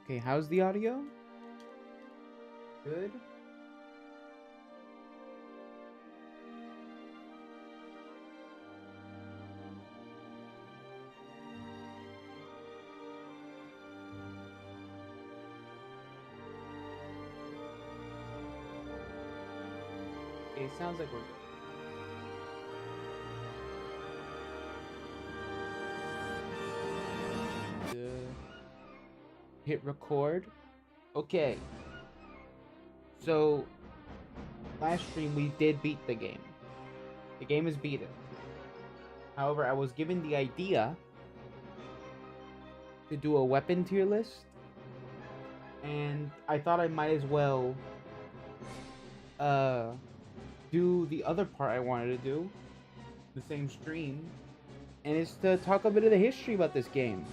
Okay, how's the audio? Good. Okay, it sounds like we're good. Hit record. Okay. So, last stream we did beat the game. The game is beaten. However, I was given the idea to do a weapon tier list, and I thought I might as well uh do the other part I wanted to do, the same stream, and it's to talk a bit of the history about this game.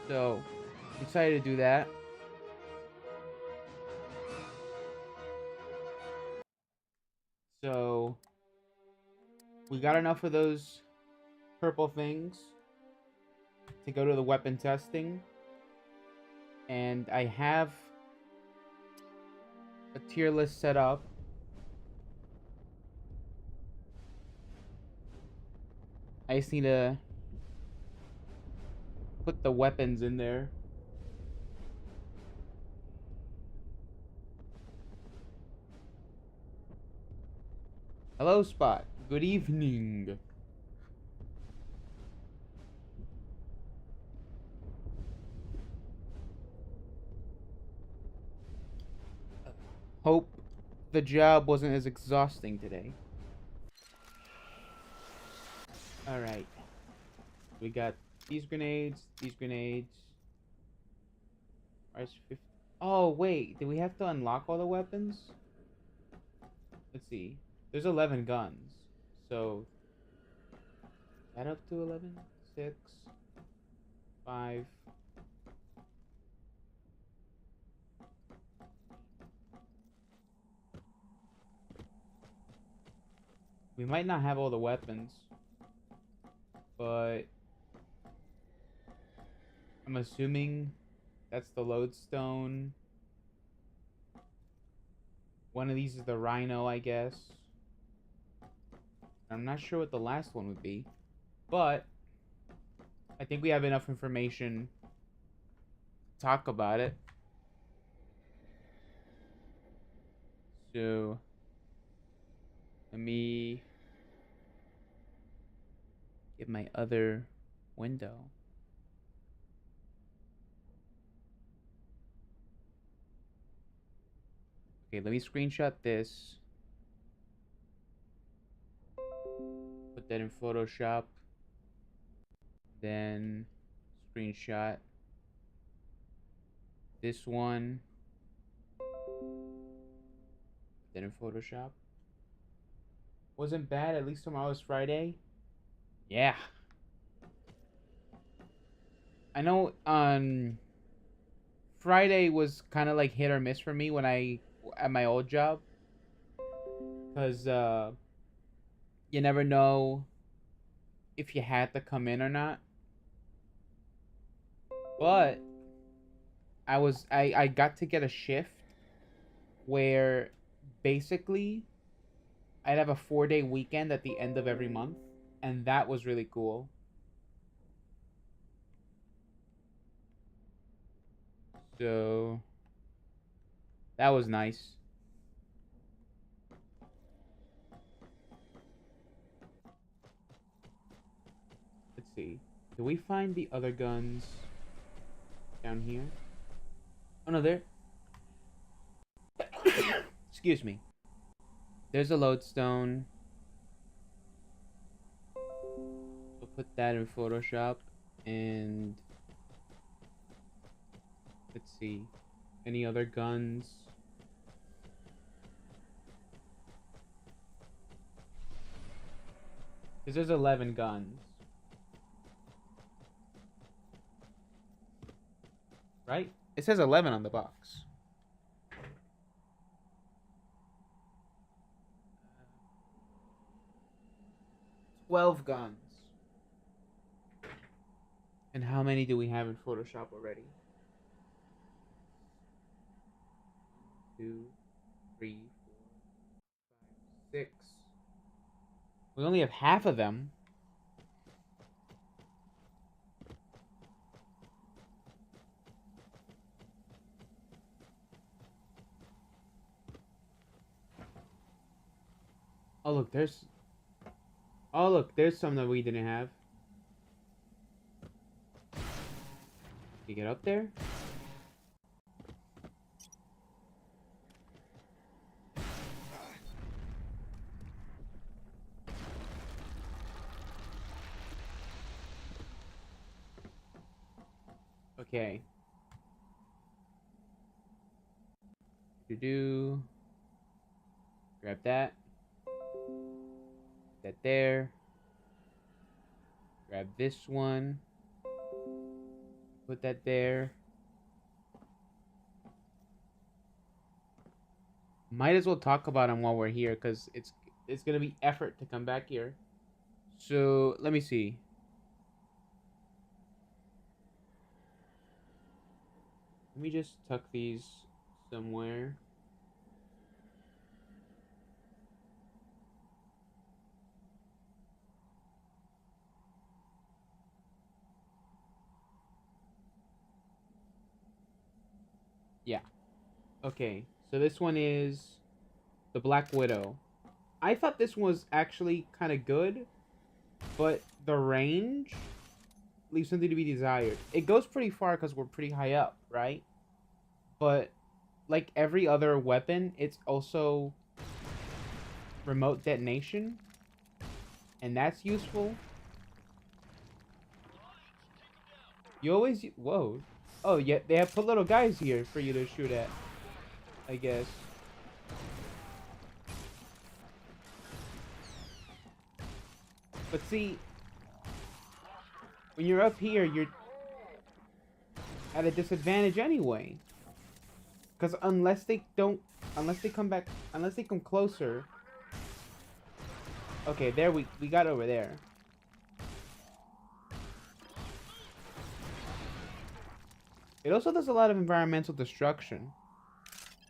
So, excited to do that. So, we got enough of those purple things to go to the weapon testing. And I have a tier list set up. I just need to put the weapons in there. Hello, Spot. Good evening. Hope the job wasn't as exhausting today. Alright. We got these grenades, these grenades. Oh, wait. Do we have to unlock all the weapons? Let's see. There's 11 guns. So, add up to 11? 6, 5. We might not have all the weapons, but I'm assuming that's the lodestone. One of these is the rhino, I guess. I'm not sure what the last one would be, but I think we have enough information to talk about it. So, let me get my other window. Okay, let me screenshot this. Put that in Photoshop. Then screenshot this one. Put that in Photoshop. Wasn't bad, at least tomorrow's Friday. Yeah. I know Friday was kind of like hit or miss for me when at my old job. Cause you never know if you had to come in or not. But I got to get a shift where basically I'd have a 4-day weekend at the end of every month, and that was really cool. So that was nice. Let's see. Do we find the other guns down here? Oh no, there. Excuse me. There's a lodestone. We'll put that in Photoshop. And let's see. Any other guns? Because there's 11 guns. Right? It says 11 on the box. 12 guns. And how many do we have in Photoshop already? 2, 3, 4, 5, 6. We only have half of them. Oh look, there's some that we didn't have. You get up there? Okay. Grab that. Put that there. Grab this one. Put that there. Might as well talk about them while we're here, because it's gonna be effort to come back here. So let me see. Let me just tuck these somewhere. Yeah. Okay. So this one is the Black Widow. I thought this was actually kind of good, but the range leaves something to be desired. It goes pretty far because we're pretty high up, right? But like every other weapon, it's also remote detonation, and that's useful. You always... Whoa. Oh, yeah, they have put little guys here for you to shoot at, I guess. But see, when you're up here, you're at a disadvantage anyway. Because unless they come closer. Okay, there we got over there. It also does a lot of environmental destruction.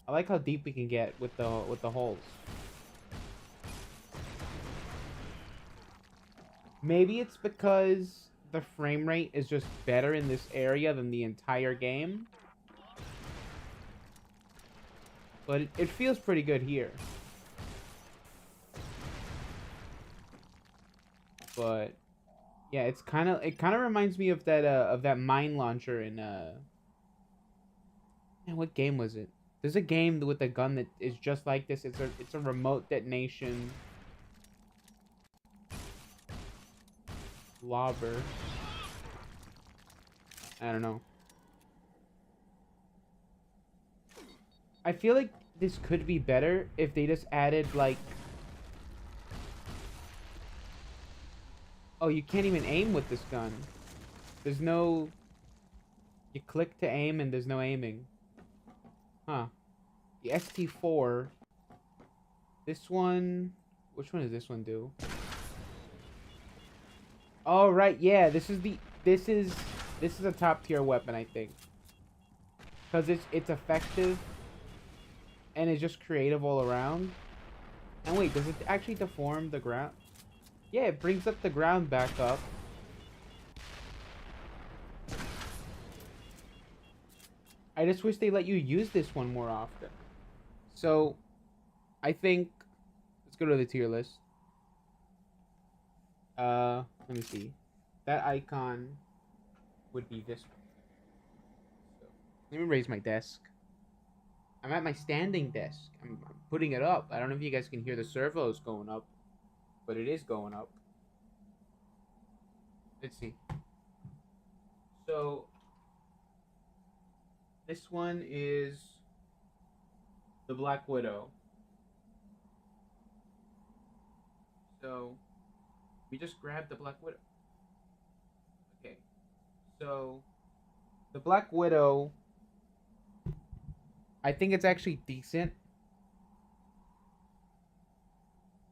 I like how deep we can get with the holes. Maybe it's because the frame rate is just better in this area than the entire game. But it feels pretty good here. But yeah, it kind of reminds me of that mine launcher in man, what game was it? There's a game with a gun that is just like this. It's a remote detonation lobber. I don't know. I feel like this could be better if they just added like... Oh, you can't even aim with this gun. There's no... You click to aim and there's no aiming. Huh. The ST4. This one... Which one does this one do? Oh, right, yeah. This is a top tier weapon, I think. Because it's effective. And it's just creative all around. And wait, does it actually deform the ground? Yeah, it brings up the ground back up. I just wish they let you use this one more often. So, I think... Let's go to the tier list. Let me see. That icon would be this one. So, let me raise my desk. I'm at my standing desk. I'm putting it up. I don't know if you guys can hear the servos going up, but it is going up. Let's see. So, this one is the Black Widow. So, we just grabbed the Black Widow. Okay. So, the Black Widow, I think it's actually decent.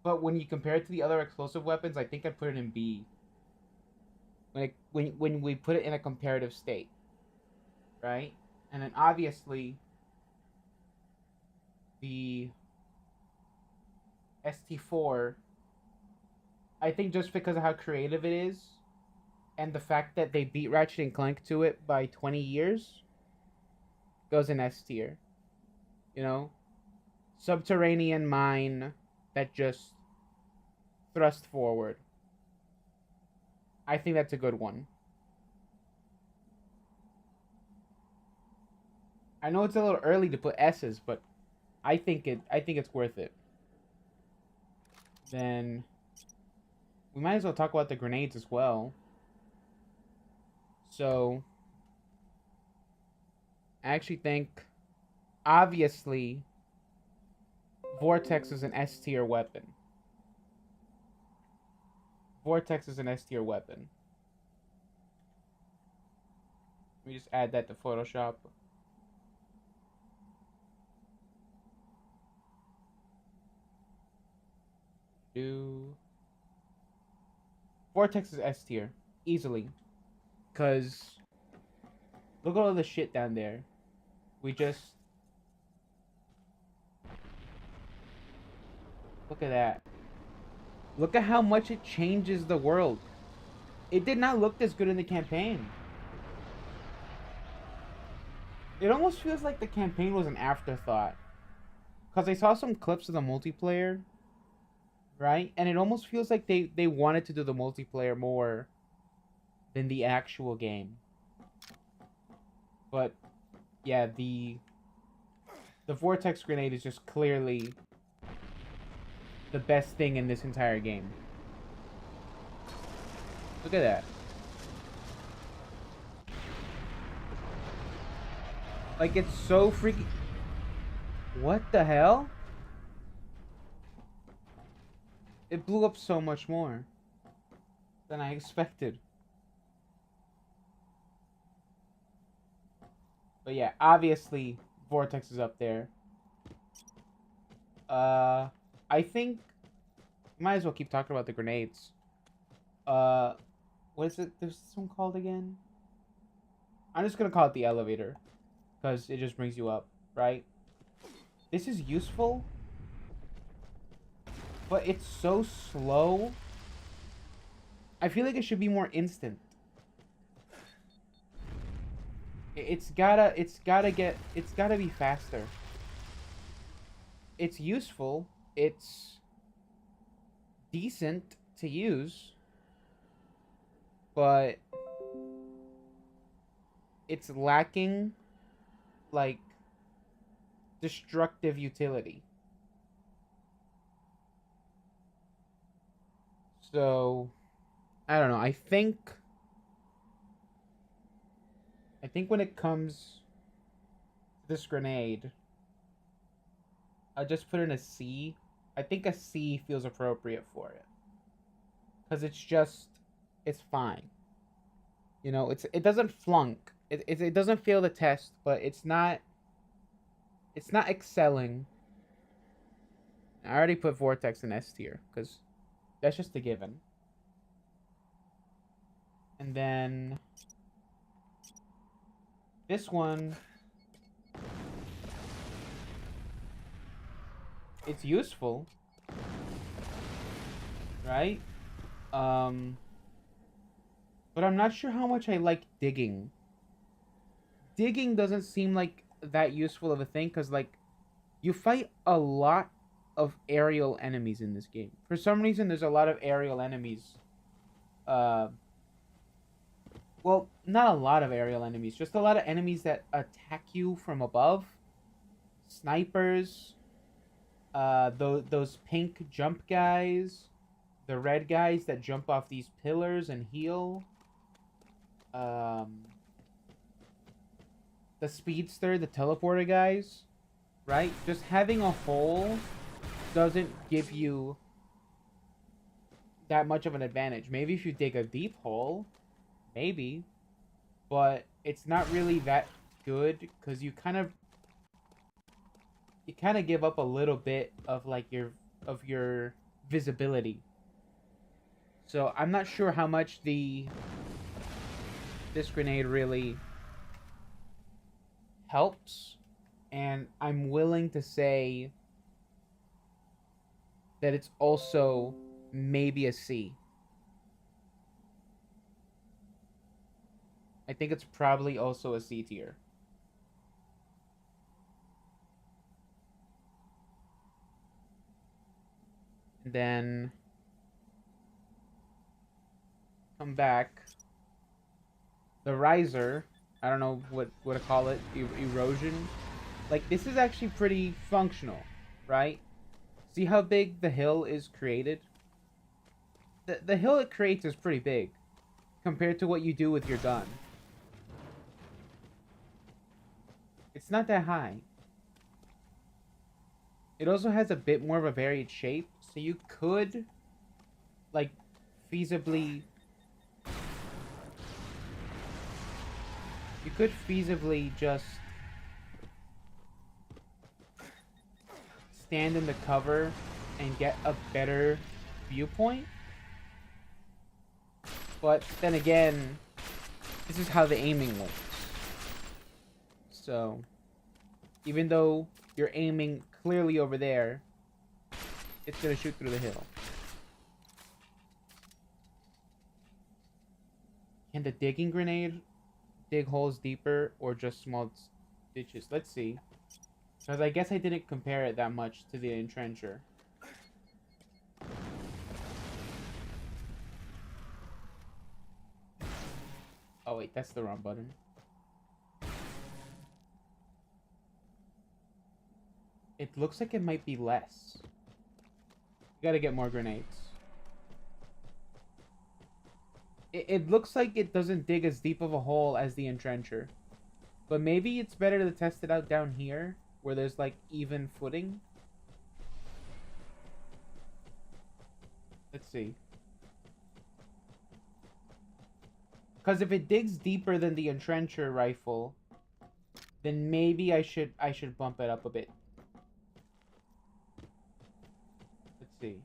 But when you compare it to the other explosive weapons, I think I'd put it in B. when we put it in a comparative state, right? And then obviously the ST4, I think just because of how creative it is and the fact that they beat Ratchet and Clank to it by 20 years, goes in S tier. You know? Subterranean mine that just thrust forward. I think that's a good one. I know it's a little early to put S's, but I think it's worth it. Then we might as well talk about the grenades as well. So I actually think obviously Vortex is an S tier weapon. Vortex is an S tier weapon. Let me just add that to Photoshop. Vortex is S tier. Easily. Because look at all the shit down there. We just... Look at that. Look at how much it changes the world. It did not look this good in the campaign. It almost feels like the campaign was an afterthought. Because I saw some clips of the multiplayer. Right? And it almost feels like they wanted to do the multiplayer more than the actual game. But, yeah, the Vortex grenade is just clearly the best thing in this entire game. Look at that. Like, it's so freaky. What the hell? It blew up so much more than I expected. But yeah, obviously, Vortex is up there. I think might as well keep talking about the grenades. What is it? There's this one called again? I'm just gonna call it the elevator, because it just brings you up, right? This is useful, but it's so slow. I feel like it should be more instant. It's gotta be faster. It's useful. It's decent to use, but it's lacking, like, destructive utility. So, I don't know. I think when it comes to this grenade, I'll just put in a C. I think a C feels appropriate for it. Because it's fine. You know, it doesn't flunk. It doesn't fail the test, but it's not excelling. I already put Vortex in S tier, because that's just a given. And then this one, it's useful, right? But I'm not sure how much I like digging. Digging doesn't seem like that useful of a thing, because, like, you fight a lot of aerial enemies in this game. For some reason, there's a lot of aerial enemies. Well, not a lot of aerial enemies, just a lot of enemies that attack you from above. Snipers, those pink jump guys, the red guys that jump off these pillars and heal. The speedster, the teleporter guys, right? Just having a hole doesn't give you that much of an advantage. Maybe if you dig a deep hole, maybe, but it's not really that good, because you kind of give up a little bit of, like, your visibility. So I'm not sure how much the this grenade really helps, and I'm willing to say that it's also maybe a C. I think it's probably also a C tier. And then come back. The riser, I don't know what to call it, erosion. Like, this is actually pretty functional, right? See how big the hill is created? The hill it creates is pretty big compared to what you do with your gun. It's not that high. It also has a bit more of a varied shape, so you could, like, feasibly... You could feasibly just stand in the cover and get a better viewpoint. But then again, this is how the aiming works. So, even though you're aiming clearly over there, it's gonna shoot through the hill. Can the digging grenade dig holes deeper or just small ditches? Let's see. Because I guess I didn't compare it that much to the entrencher. Oh wait, that's the wrong button. It looks like it might be less. You gotta get more grenades. It looks like it doesn't dig as deep of a hole as the entrencher. But maybe it's better to test it out down here, where there's like even footing. Let's see. Because if it digs deeper than the entrencher rifle, then maybe I should bump it up a bit. Let's see.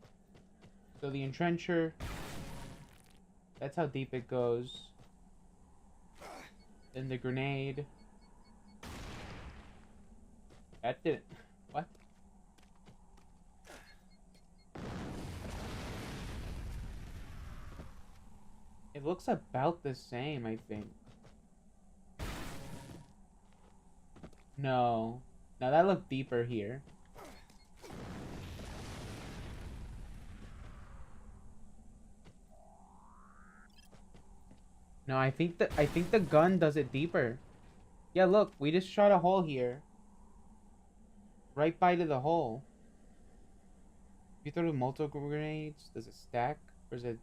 So the entrencher, that's how deep it goes. Then the grenade. That didn't... What? It looks about the same, I think. No. Now that looked deeper here. No, I think the gun does it deeper. Yeah, look, we just shot a hole here. Right by to the hole. If you throw the multiple grenades, does it stack? Or does it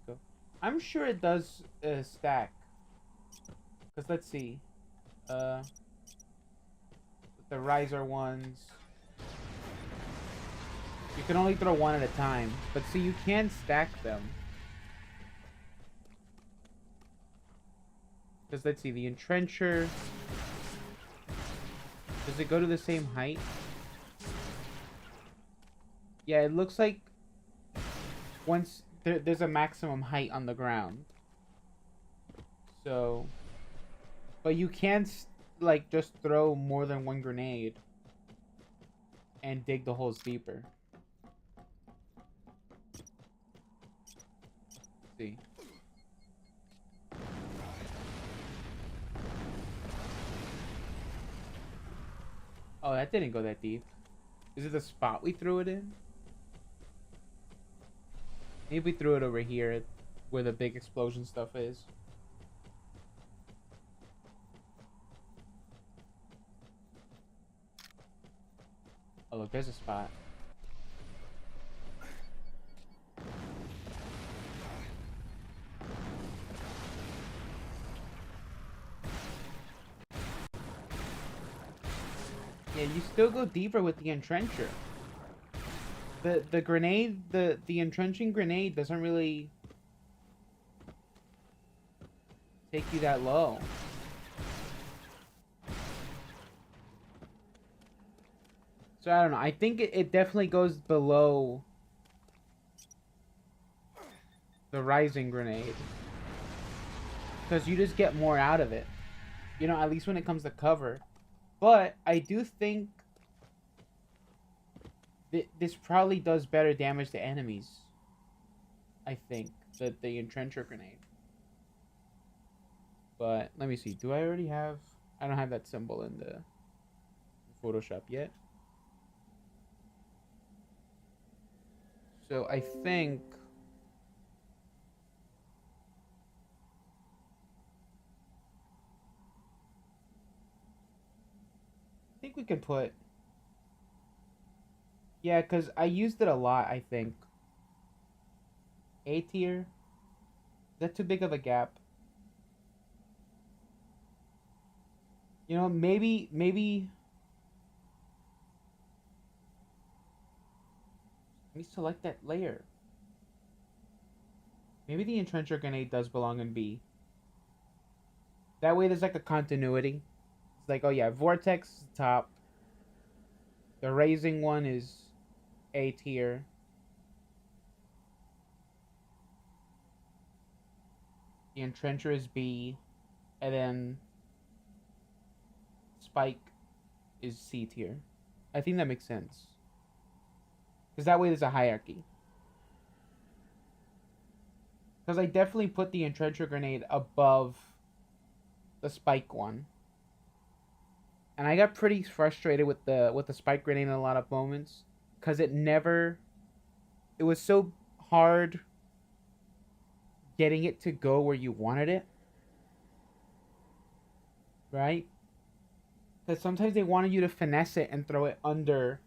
go? I'm sure it does stack. Because let's see. The riser ones. You can only throw one at a time. But see, you can stack them. Because let's see, the entrencher. Does it go to the same height? Yeah, it looks like once there's a maximum height on the ground. So, but you can't like just throw more than one grenade and dig the holes deeper. Let's see. Oh, that didn't go that deep. Is it the spot we threw it in? Maybe we threw it over here where the big explosion stuff is. Oh look, there's a spot. Yeah, you still go deeper with the entrencher. The grenade, the entrenching grenade doesn't really take you that low. So I don't know. I think it definitely goes below the rising grenade. because you just get more out of it. You know, at least when it comes to cover. But I do think this probably does better damage to enemies. I think that the entrencher grenade. But let me see. Do I already have? I don't have that symbol in the Photoshop yet. So I think we can put. Yeah, because I used it a lot, I think. A tier? Is that too big of a gap? You know, maybe... Let me select that layer. Maybe the entrencher grenade does belong in B. That way there's like a continuity. It's like, oh yeah, Vortex is top. The raising one is A tier. The entrencher is B. And then Spike is C tier. I think that makes sense. Because that way there's a hierarchy. Because I definitely put the entrencher grenade above the spike one. And I got pretty frustrated with the spike grenade in a lot of moments. Because it was so hard getting it to go where you wanted it. Right? Because sometimes they wanted you to finesse it and throw it under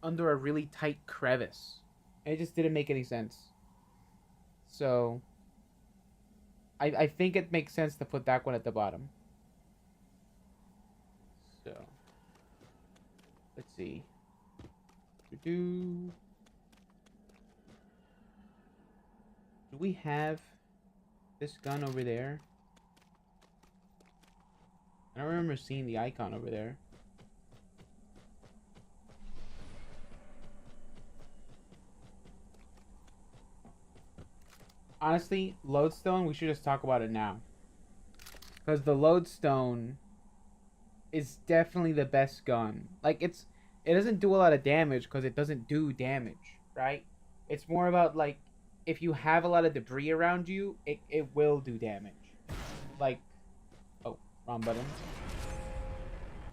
a really tight crevice. And it just didn't make any sense. So I think it makes sense to put that one at the bottom. So let's see. Do we have this gun over there? I don't remember seeing the icon over there. Honestly, lodestone, we should just talk about it now. Because the lodestone is definitely the best gun. Like, it doesn't do a lot of damage because it doesn't do damage, right? It's more about, like, if you have a lot of debris around you, it will do damage. Like, oh, wrong button.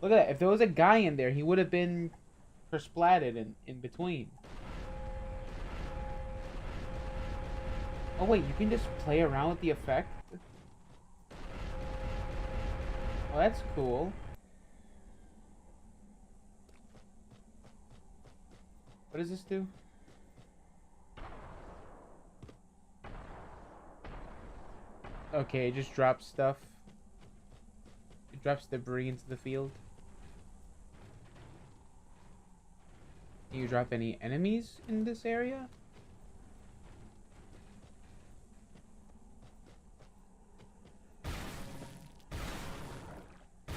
Look at that. If there was a guy in there, he would have been persplatted in between. Oh wait, you can just play around with the effect? Oh, that's cool. What does this do? Okay, it just drops stuff. It drops debris into the field. Can you drop any enemies in this area?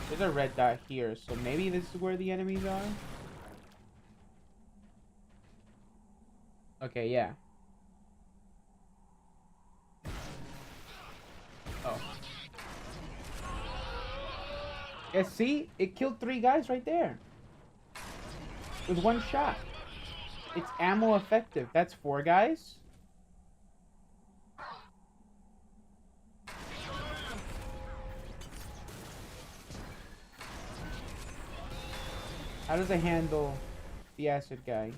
There's a red dot here, so maybe this is where the enemies are? Okay, yeah. Oh. Yeah, see? It killed 3 guys right there. With 1 shot. It's ammo effective. That's 4 guys? How does it handle the acid guy?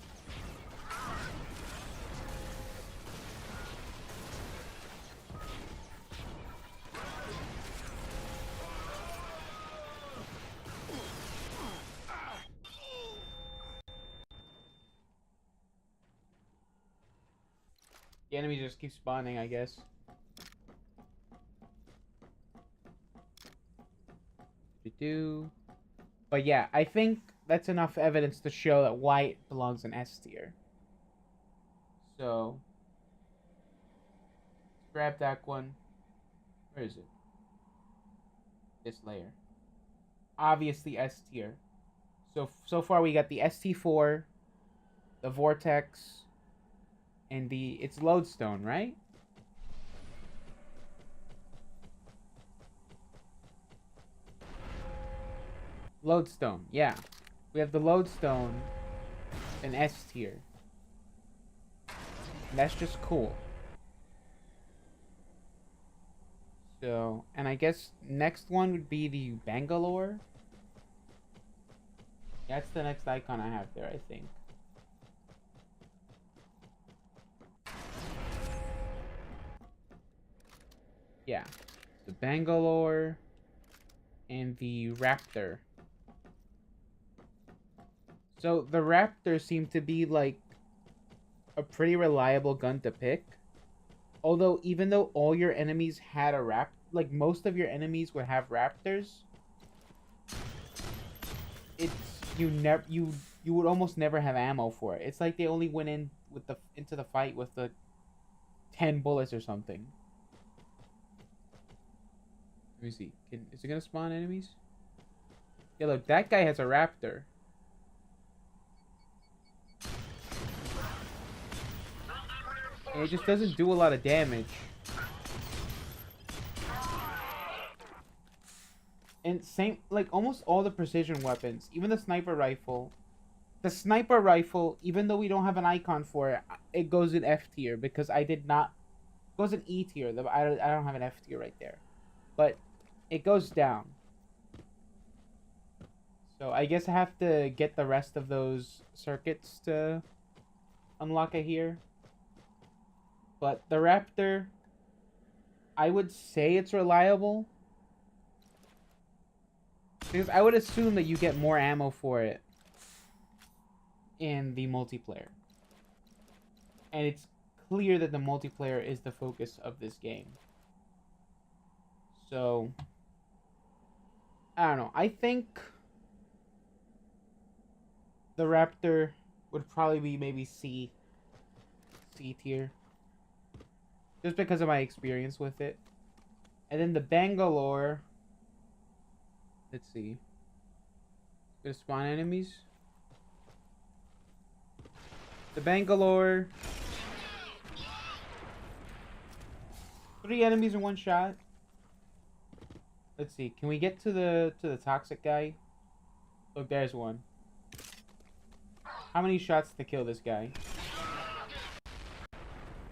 The enemies just keep spawning, I guess. But yeah, I think that's enough evidence to show that white belongs in S tier. So, let's grab that one. Where is it? This layer. Obviously S tier. So far we got the ST4, the Vortex, and it's Lodestone, right? Lodestone, yeah. We have the lodestone in S tier. And that's just cool. So, and I guess next one would be the Bangalore. That's the next icon I have there, I think. Yeah. The Bangalore and the Raptor. So the Raptor seemed to be like a pretty reliable gun to pick. Although even though all your enemies had a like most of your enemies would have Raptors, it's you would almost never have ammo for it. It's like they only went in with into the fight with the 10 bullets or something. Let me see. Is it gonna spawn enemies? Yeah, look, that guy has a Raptor. And it just doesn't do a lot of damage. And same, like almost all the precision weapons, even the sniper rifle. The sniper rifle, even though we don't have an icon for it, it goes in F tier because I did not. It goes in E tier. I don't have an F tier right there, but it goes down. So I guess I have to get the rest of those circuits to unlock it here. But the Raptor, I would say it's reliable. Because I would assume that you get more ammo for it in the multiplayer. And it's clear that the multiplayer is the focus of this game. So, I don't know. I think the Raptor would probably be maybe C tier. Just because of my experience with it. And then the Bangalore. Let's see. Gonna spawn enemies. The Bangalore. 3 enemies in one shot. Let's see. Can we get to the toxic guy? Look, there's one. How many shots to kill this guy?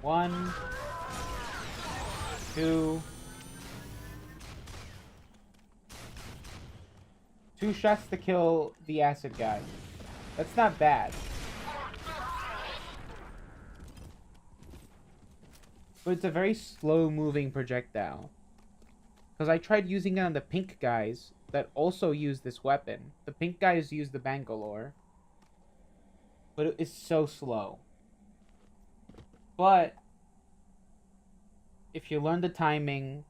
1, 2. 2 shots to kill the acid guy. That's not bad. But it's a very slow-moving projectile. Because I tried using it on the pink guys that also use this weapon. The pink guys use the Bangalore. But it is so slow. But if you learn the timing,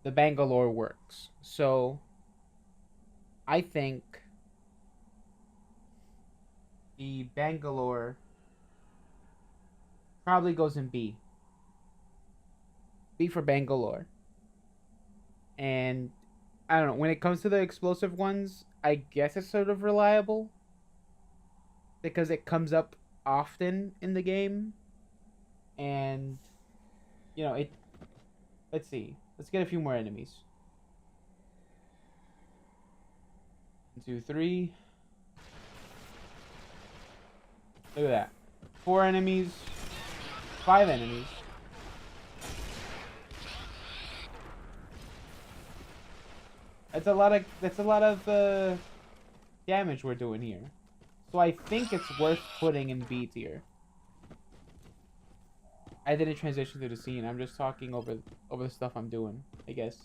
the Bangalore works. So I think the Bangalore probably goes in B. B for Bangalore. And I don't know, when it comes to the explosive ones, I guess it's sort of reliable. Because it comes up often in the game. And, you know, let's see. Let's get a few more enemies. 1, 2, 3. Look at that. 4 enemies. 5 enemies. That's a lot of damage we're doing here. So I think it's worth putting in B tier. I didn't transition to the scene. I'm just talking over the stuff I'm doing, I guess.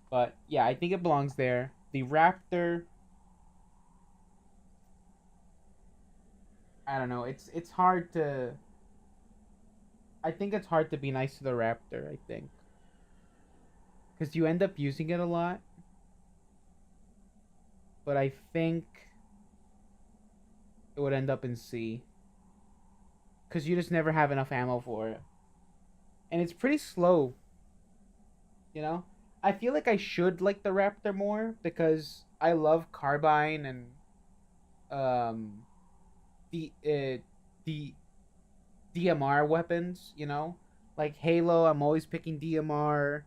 But yeah, I think it belongs there. The Raptor, I don't know. It's hard to. I think it's hard to be nice to the Raptor. I think because you end up using it a lot. But I think it would end up in C. Because you just never have enough ammo for it. And it's pretty slow. You know? I feel like I should like the Raptor more. Because I love Carbine and the DMR weapons, you know? Like Halo, I'm always picking DMR.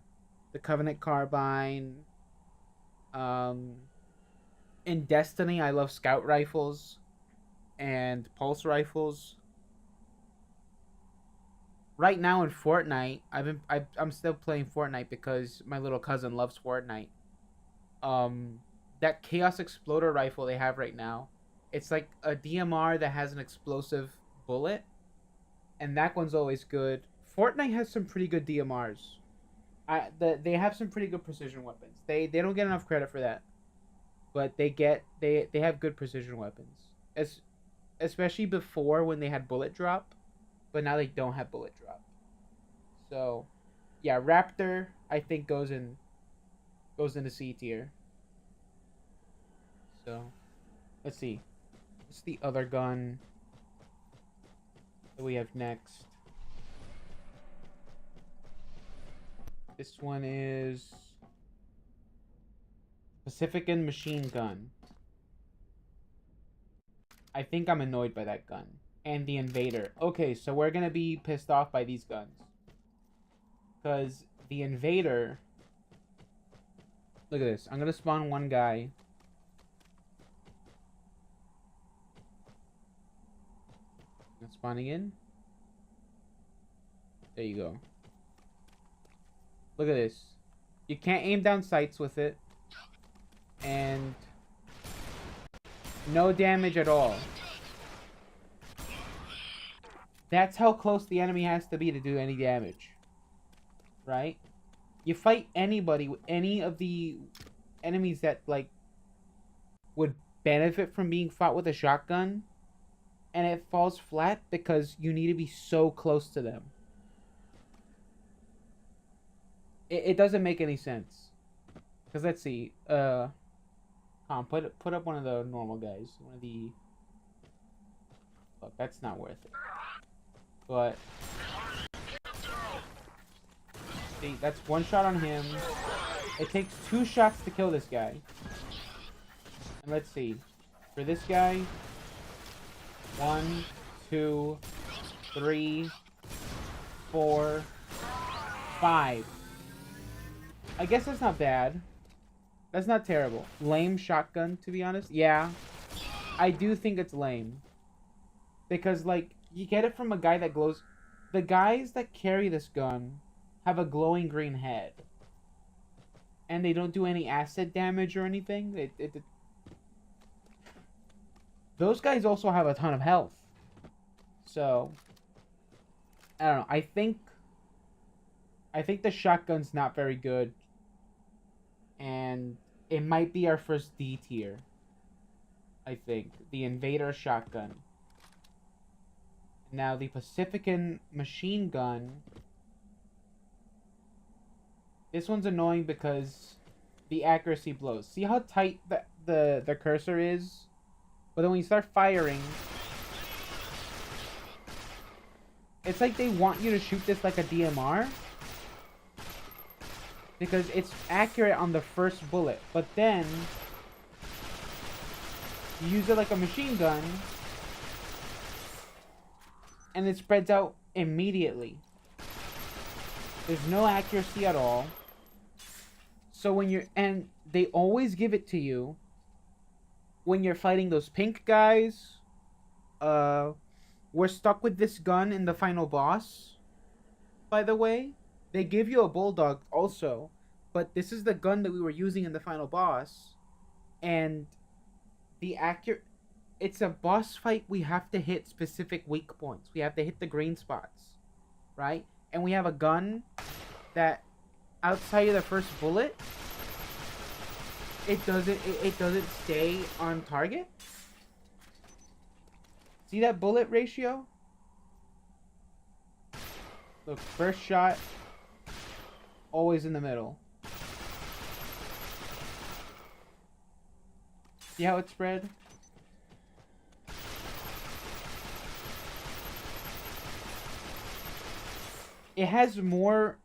The Covenant Carbine. In Destiny, I love scout rifles and pulse rifles. Right now in Fortnite, I'm still playing Fortnite because my little cousin loves Fortnite. Um, that Chaos Exploder rifle they have right now, it's like a DMR that has an explosive bullet, and that one's always good. Fortnite has some pretty good DMRs. They have some pretty good precision weapons. They don't get enough credit for that, but they have good precision weapons. Especially before when they had bullet drop, but now they don't have bullet drop. So, yeah, Raptor I think goes into C tier. So, let's see. What's the other gun that we have next? This one is Pacifican machine gun. I think I'm annoyed by that gun. And the Invader. Okay, so we're gonna be pissed off by these guns. Because the Invader... Look at this. I'm gonna spawn one guy. Spawning in. There you go. Look at this. You can't aim down sights with it. And... no damage at all. That's how close the enemy has to be to do any damage. Right? You fight anybody, any of the enemies that, like, would benefit from being fought with a shotgun, and it falls flat because you need to be so close to them. It doesn't make any sense. Because let's see. Put up one of the normal guys. One of the... Look, that's not worth it. But... see, that's one shot on him. It takes 2 shots to kill this guy. And let's see. For this guy... 1, 2, 3, 4, 5. I guess that's not bad. That's not terrible. Lame shotgun, to be honest. Yeah. I do think it's lame. Because, like, you get it from a guy that glows... The guys that carry this gun have a glowing green head. And they don't do any acid damage or anything. Those guys also have a ton of health. So... I don't know. I think the shotgun's not very good. And it might be our first D tier. I think. The Invader shotgun. Now the Pacifican machine gun. This one's annoying because the accuracy blows. See how tight the cursor is? But then when you start firing, it's like they want you to shoot this like a DMR. Because it's accurate on the first bullet. But then, you use it like a machine gun, and it spreads out immediately. There's no accuracy at all. So when you're... and they always give it to you when you're fighting those pink guys. We're stuck with this gun in the final boss, by the way. They give you a bulldog also, but this is the gun that we were using in the final boss. And the it's a boss fight. We have to hit specific weak points. We have to hit the green spots, right? And we have a gun that outside of the first bullet, it doesn't stay on target. See that bullet ratio? Look, first shot, always in the middle. See how it's spread? It has more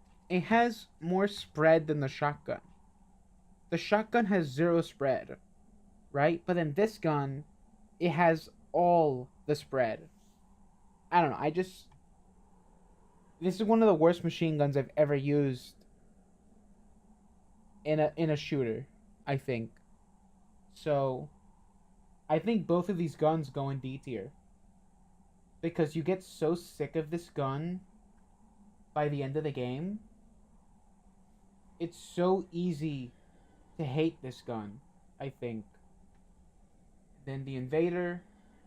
spread than the shotgun. The shotgun has 0 spread, right? But then this gun, it has all the spread. I don't know, this is one of the worst machine guns I've ever used in a shooter, I think. So I think both of these guns go in D tier. Because you get so sick of this gun by the end of the game. It's so easy to hate this gun, I think. Then the Invader,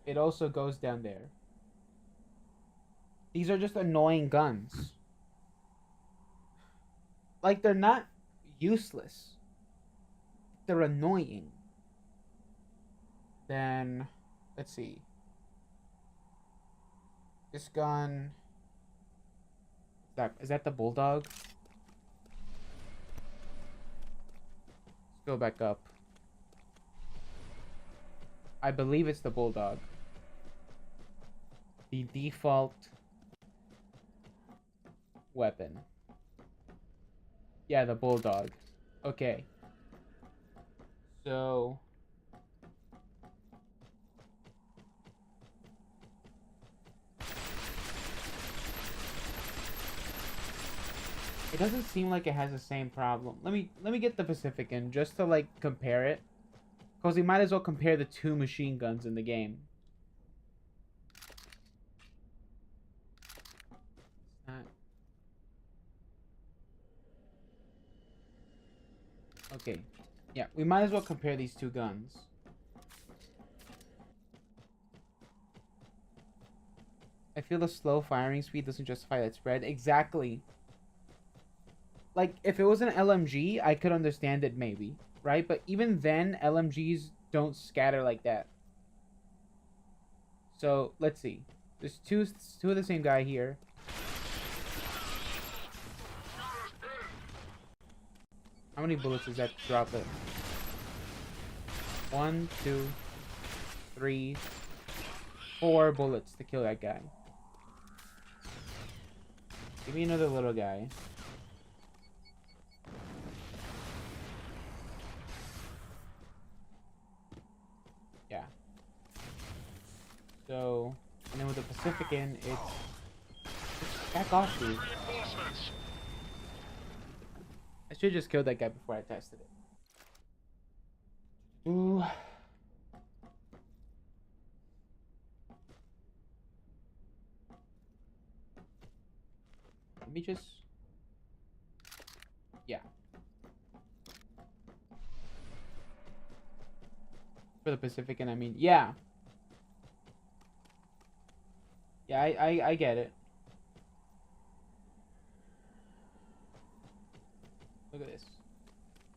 it also goes down there. These are just annoying guns. Like, they're not useless. They're annoying. Then, let's see. This gun... Is that the Bulldog? Let's go back up. I believe it's the Bulldog. The default weapon. Yeah, the Bulldog. Okay. So... It doesn't seem like it has the same problem. Let me get the Pacifican just to like compare it. Because we might as well compare the two machine guns in the game. Okay. Yeah, we might as well compare these two guns. I feel the slow firing speed doesn't justify that spread. Exactly. Like, if it was an LMG, I could understand it maybe, right? But even then, LMGs don't scatter like that. So, let's see. There's two of the same guy here. How many bullets does that drop it? 1, 2, 3, 4 bullets to kill that guy. Give me another little guy. Yeah. So, and then with the Pacifican, it's back off, dude. I should have just killed that guy before I tested it. Ooh. Let me just... Yeah. For the Pacifican, I mean, yeah. Yeah, I get it. Look at this.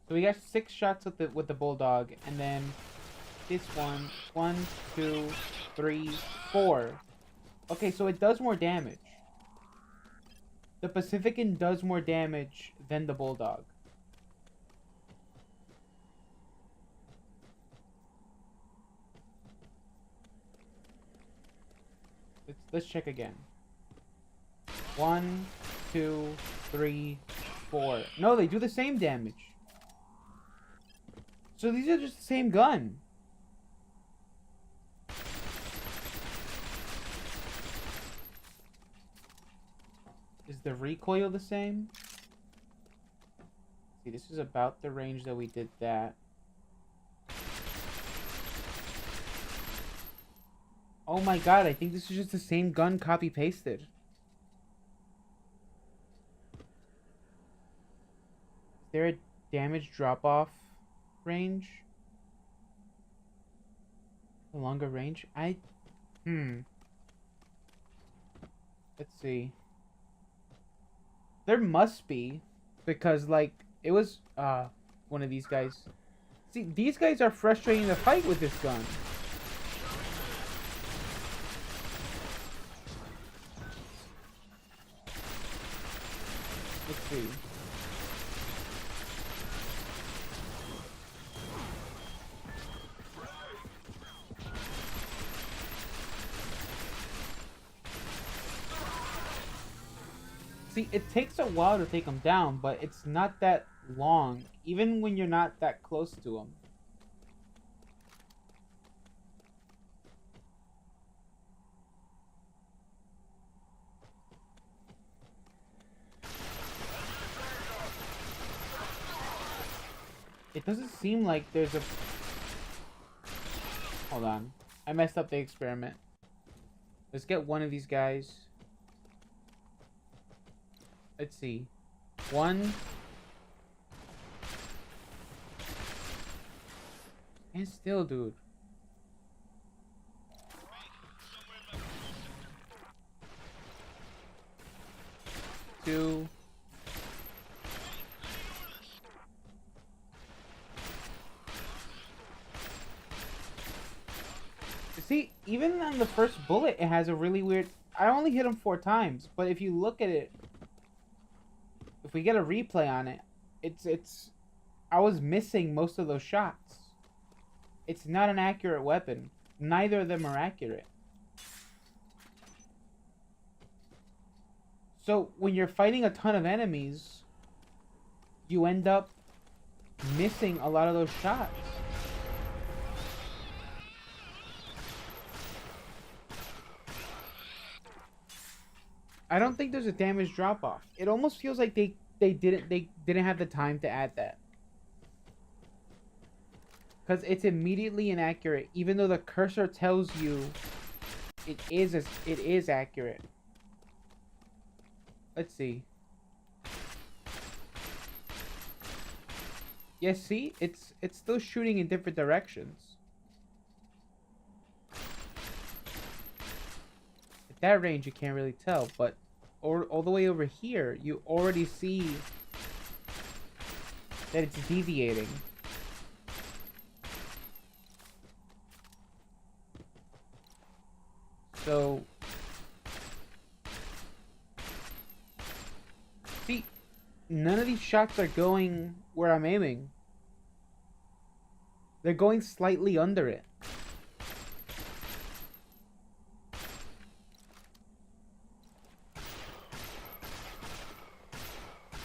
So we got 6 shots with the Bulldog, and then this one, 1, 2, 3, 4. Okay, so it does more damage. The Pacifican does more damage than the Bulldog. Let's check again. 1, 2, 3, 4. No, they do the same damage. So these are just the same gun. Is the recoil the same? See, this is about the range that we did that. Oh my god, I think this is just the same gun copy-pasted. Is there a damage drop-off range? A longer range? Let's see. There must be. Because, like, it was, one of these guys. See, these guys are frustrating to fight with this gun. Let's see. See, it takes a while to take them down, but it's not that long, even when you're not that close to them. It doesn't seem like there's a... Hold on. I messed up the experiment. Let's get one of these guys. Let's see. One. And still, dude. Two. See, even on the first bullet, it has a really weird... I only hit him 4 times, but if you look at it... If we get a replay on it, it's... I was missing most of those shots. It's not an accurate weapon. Neither of them are accurate. So, when you're fighting a ton of enemies, you end up missing a lot of those shots. I don't think there's a damage drop-off. It almost feels like they didn't have the time to add that. Because it's immediately inaccurate, even though the cursor tells you it is accurate. Let's see. Yes, see? It's still shooting in different directions. At that range, you can't really tell, but all the way over here, you already see that it's deviating. So, see, none of these shots are going where I'm aiming. They're going slightly under it.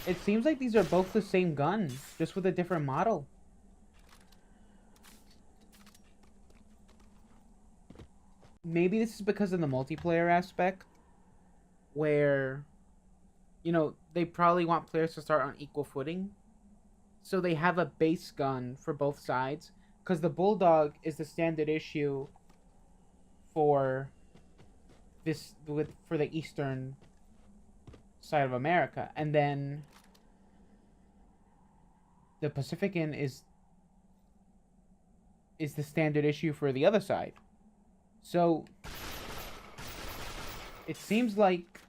It seems like these are both the same gun, just with a different model. Maybe this is because of the multiplayer aspect, where, you know, they probably want players to start on equal footing. So they have a base gun for both sides, because the Bulldog is the standard issue for for the eastern side of America, and then the Pacifican is the standard issue for the other side. So it seems like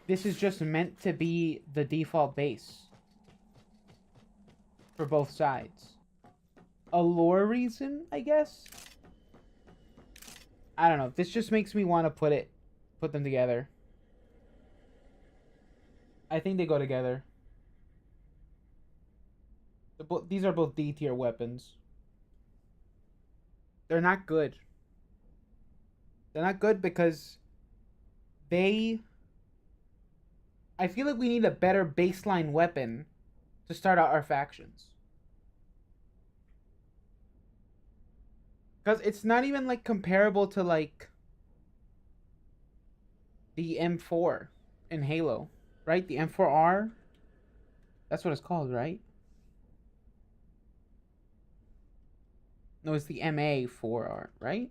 this is just meant to be the default base for both sides. A lore reason, I guess? I don't know. This just makes me want to put them together. I think they go together. These are both D tier weapons. They're not good. They're not good because I feel like we need a better baseline weapon to start out our factions. Because it's not even, like, comparable to, like, the M4 in Halo, right? The M4R? That's what it's called, right? No, it's the MA4R, right?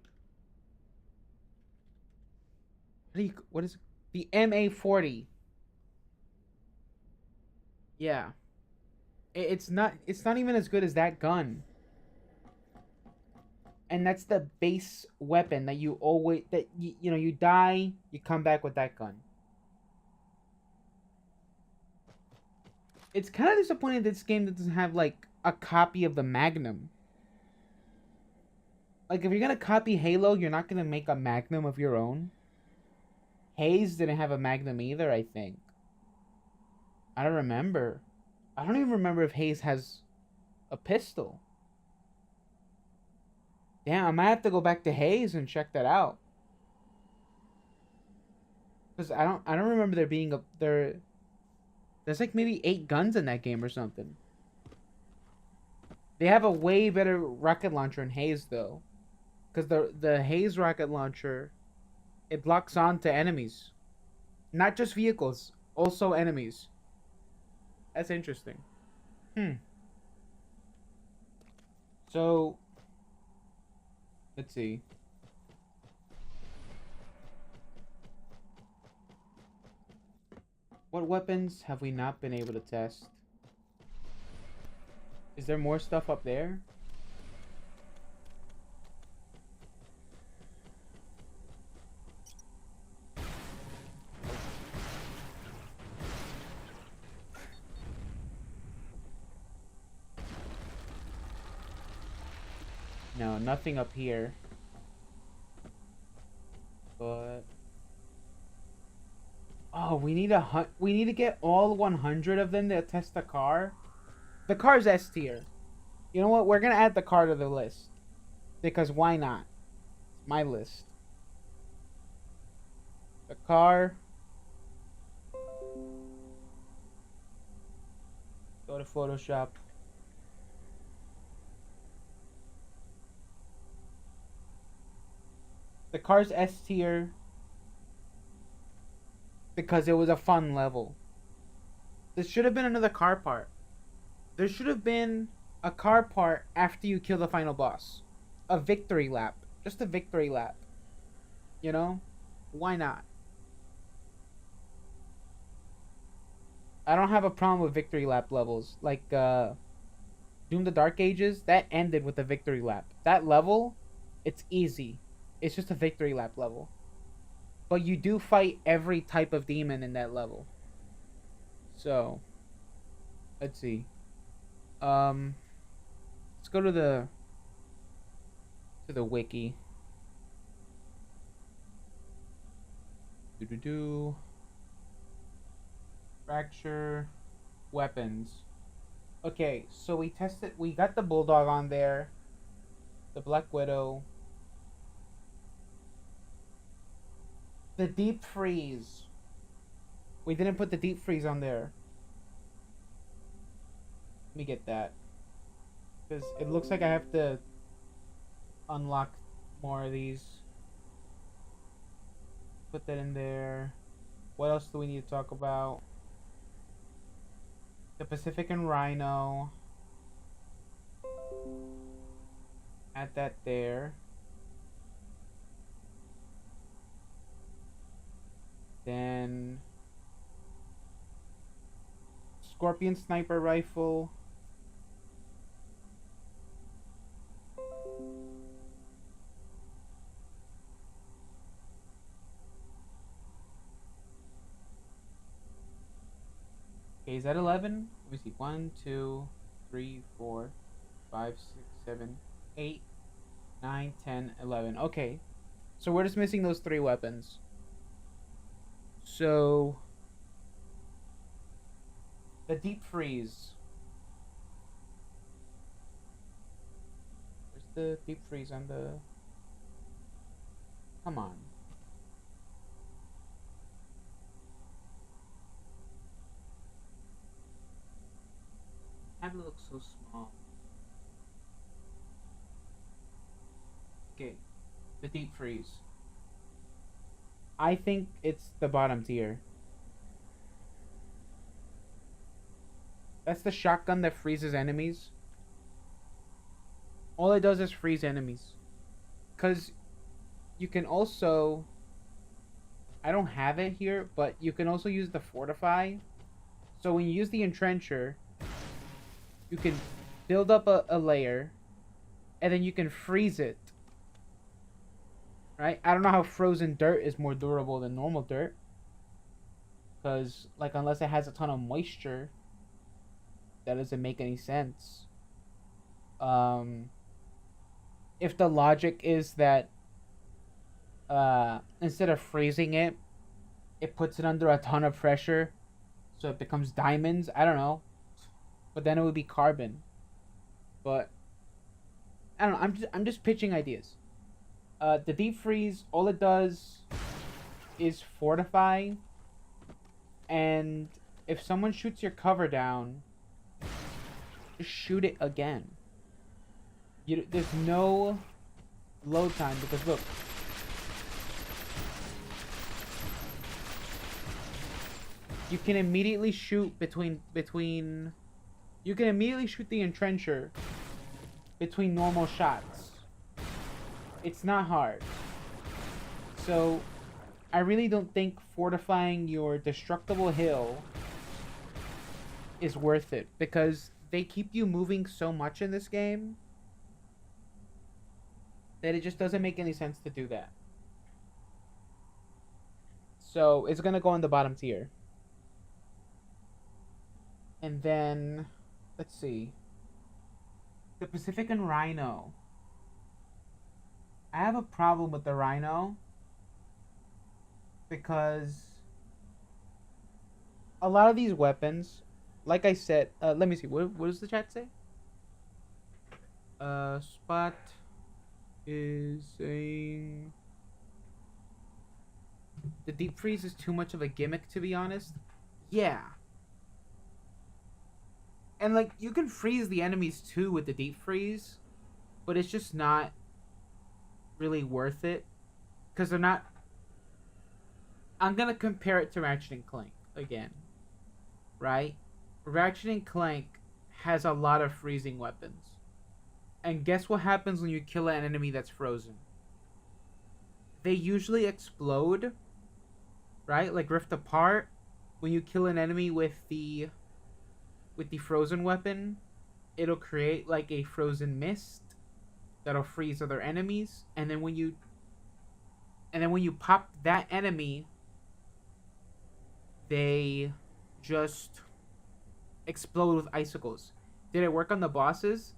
What is it? The MA40. Yeah. It's not even as good as that gun. And that's the base weapon that you always, you know, you die, you come back with that gun. It's kind of disappointing that this game doesn't have, like, a copy of the Magnum. Like, if you're gonna copy Halo, you're not gonna make a Magnum of your own. HAZE didn't have a Magnum either, I think. I don't remember. I don't even remember if HAZE has a pistol. Damn, I might have to go back to HAZE and check that out. Because I don't remember there being there's like maybe 8 guns in that game or something. They have a way better rocket launcher in HAZE though. Because the HAZE rocket launcher, it blocks on to enemies. Not just vehicles, also enemies. That's interesting. So, let's see. What weapons have we not been able to test? Is there more stuff up there? No, nothing up here. But oh, we need to get all 100 of them to test the car. The car's S tier. You know what? We're gonna add the car to the list because why not? It's my list. The car. Go to Photoshop. The car's S tier because it was a fun level. This should have been another car part. There should have been a car part after you kill the final boss. A victory lap. Just a victory lap. You know? Why not? I don't have a problem with victory lap levels. Like, Doom the Dark Ages, that ended with a victory lap. That level, it's easy. It's just a victory lap level. But you do fight every type of demon in that level. So, let's see. Let's go to the wiki. Fracture weapons. Okay, so we tested. We got the Bulldog on there. The Black Widow. The Deep Freeze. We didn't put the Deep Freeze on there. Let me get that. Because it looks like I have to unlock more of these. Put that in there. What else do we need to talk about? The Pacific and Rhino. Add that there. Then Scorpion Sniper Rifle. Okay, is that 11? Let me see. 1, 2, 3, 4, 5, 6, 7, 8, 9, 10, 11. Okay. So we're just missing those 3 weapons. So the Deep Freeze. Where's the Deep Freeze on the... Come on. Tablet looks so small. Okay. The Deep Freeze. I think it's the bottom tier. That's the shotgun that freezes enemies. All it does is freeze enemies. Because you can also... I don't have it here, but you can also use the Fortify. So when you use the Entrencher, you can build up a layer, and then you can freeze it. Right? I don't know how frozen dirt is more durable than normal dirt. Because, like, unless it has a ton of moisture, that doesn't make any sense. If the logic is that instead of freezing it, it puts it under a ton of pressure, so it becomes diamonds, I don't know. But then it would be carbon. But I don't know. I'm just pitching ideas. The Deep Freeze, all it does is fortify, and if someone shoots your cover down, just shoot it again. There's no load time because look. You can immediately shoot between you can immediately shoot the Entrencher between normal shots. It's not hard. So, I really don't think fortifying your destructible hill is worth it, because they keep you moving so much in this game that it just doesn't make any sense to do that. So, it's gonna go in the bottom tier. And then, let's see. The Pacifican Rhino. I have a problem with the Rhino because a lot of these weapons, like I said, let me see. What does the chat say? Spot is saying the deep freeze is too much of a gimmick, to be honest. Yeah. And like you can freeze the enemies too with the deep freeze, but it's just not really worth it because they're not. I'm gonna compare it to Ratchet and Clank again, right? Ratchet and Clank has a lot of freezing weapons. And guess what happens when you kill an enemy that's frozen? They usually explode, right? Like rift apart when you kill an enemy with the frozen weapon. It'll create like a frozen mist that'll freeze other enemies, and then when you pop that enemy, they just explode with icicles. Did it work on the bosses?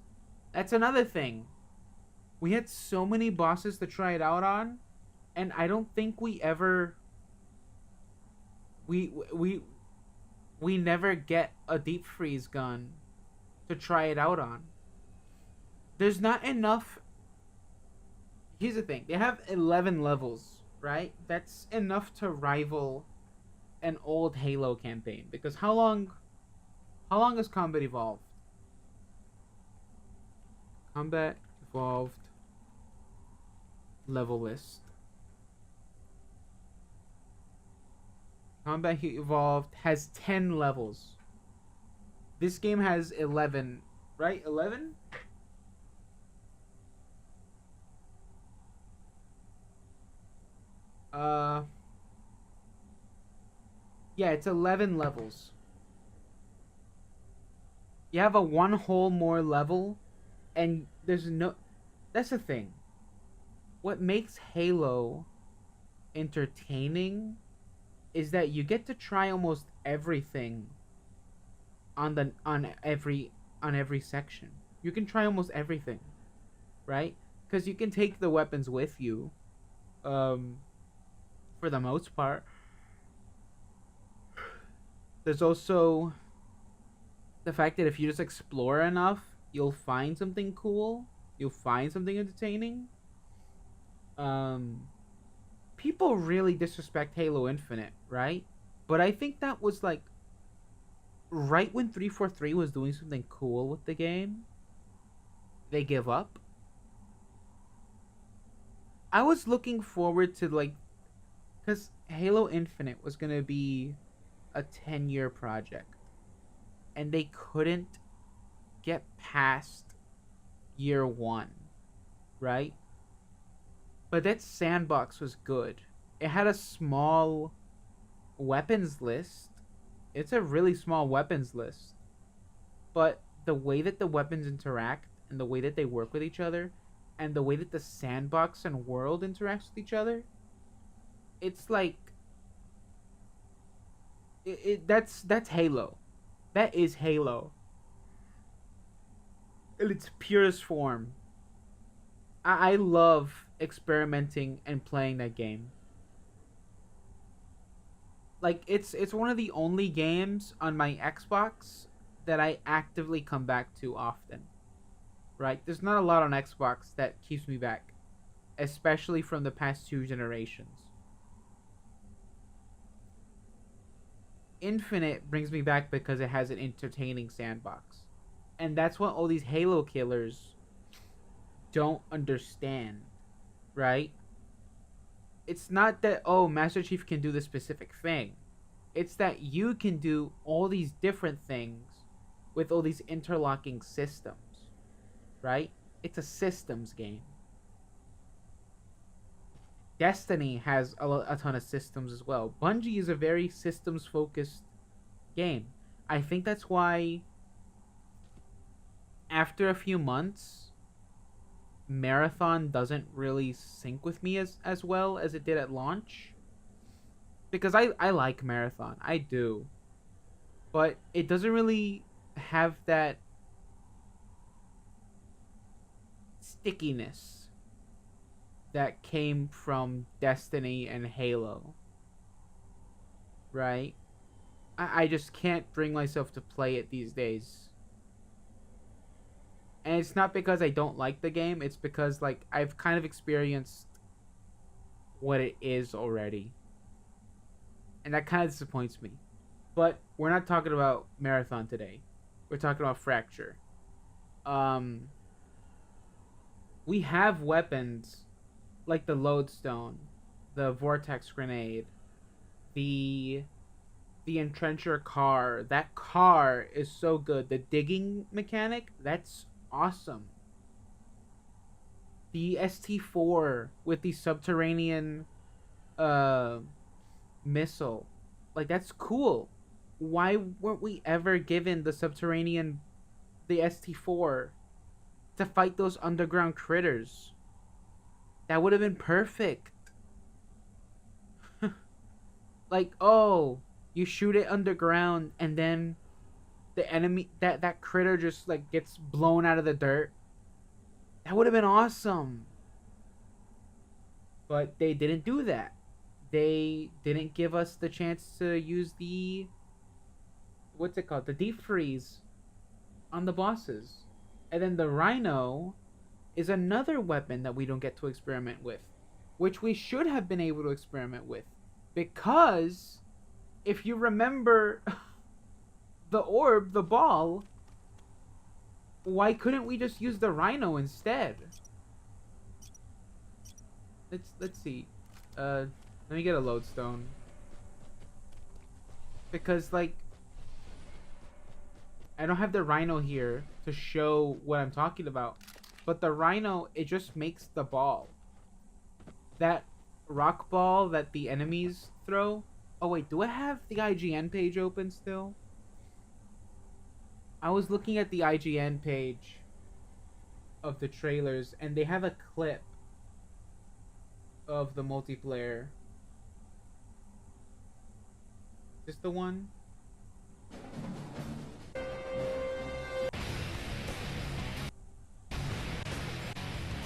That's another thing. We had so many bosses to try it out on, and I don't think we ever we never get a deep freeze gun to try it out on. There's not enough. Here's the thing. They have 11 levels, right? That's enough to rival an old Halo campaign, because how long has Combat evolved? Combat evolved level list. Combat evolved has 10 levels. This game has 11, right? 11? Yeah, it's 11 levels. You have a one whole more level, and there's no. That's the thing. What makes Halo entertaining is that you get to try almost everything on every section. You can try almost everything, right? Because you can take the weapons with you, for the most part. There's also the fact that if you just explore enough, you'll find something cool. You'll find something entertaining. People really disrespect Halo Infinite, right? But I think that was like right when 343 was doing something cool with the game. They give up. I was looking forward to like, because Halo Infinite was gonna be a 10-year project, and they couldn't get past year 1, right? But that sandbox was good. It had a small weapons list. It's a really small weapons list. But the way that the weapons interact, and the way that they work with each other, and the way that the sandbox and world interacts with each other, it's like that's Halo. That is Halo in its purest form. I love experimenting and playing that game. Like it's one of the only games on my Xbox that I actively come back to often. Right? There's not a lot on Xbox that keeps me back, especially from the past 2 generations. Infinite brings me back because it has an entertaining sandbox. And that's what all these Halo killers don't understand, right? It's not that, oh, Master Chief can do this specific thing. It's that you can do all these different things with all these interlocking systems, right? It's a systems game. Destiny has a ton of systems as well. Bungie is a very systems focused game. I think that's why after a few months, Marathon doesn't really sync with me as well as it did at launch. Because I like Marathon. I do. But it doesn't really have that stickiness that came from Destiny and Halo. Right? I just can't bring myself to play it these days. And it's not because I don't like the game, it's because like I've kind of experienced what it is already. And that kind of disappoints me. But we're not talking about Marathon today. We're talking about Fracture. We have weapons like the Lodestone, the Vortex Grenade, the Entrencher car. That car is so good. The digging mechanic, that's awesome. The ST4 with the subterranean missile, like that's cool. Why weren't we ever given the ST4 to fight those underground critters? That would have been perfect. Like, oh, you shoot it underground and then the enemy that critter just like gets blown out of the dirt. That would have been awesome. But they didn't do that. They didn't give us the chance to use the what's it called? The deep freeze on the bosses. And then the Rhino is another weapon that we don't get to experiment with, which we should have been able to experiment with. Because if you remember the orb, the ball, why couldn't we just use the Rhino instead? Let's see. Let me get a lodestone. Because like I don't have the Rhino here to show what I'm talking about. But the Rhino, it just makes the ball. That rock ball that the enemies throw. Oh wait, do I have the IGN page open still? I was looking at the IGN page of the trailers and they have a clip of the multiplayer. Is this the one?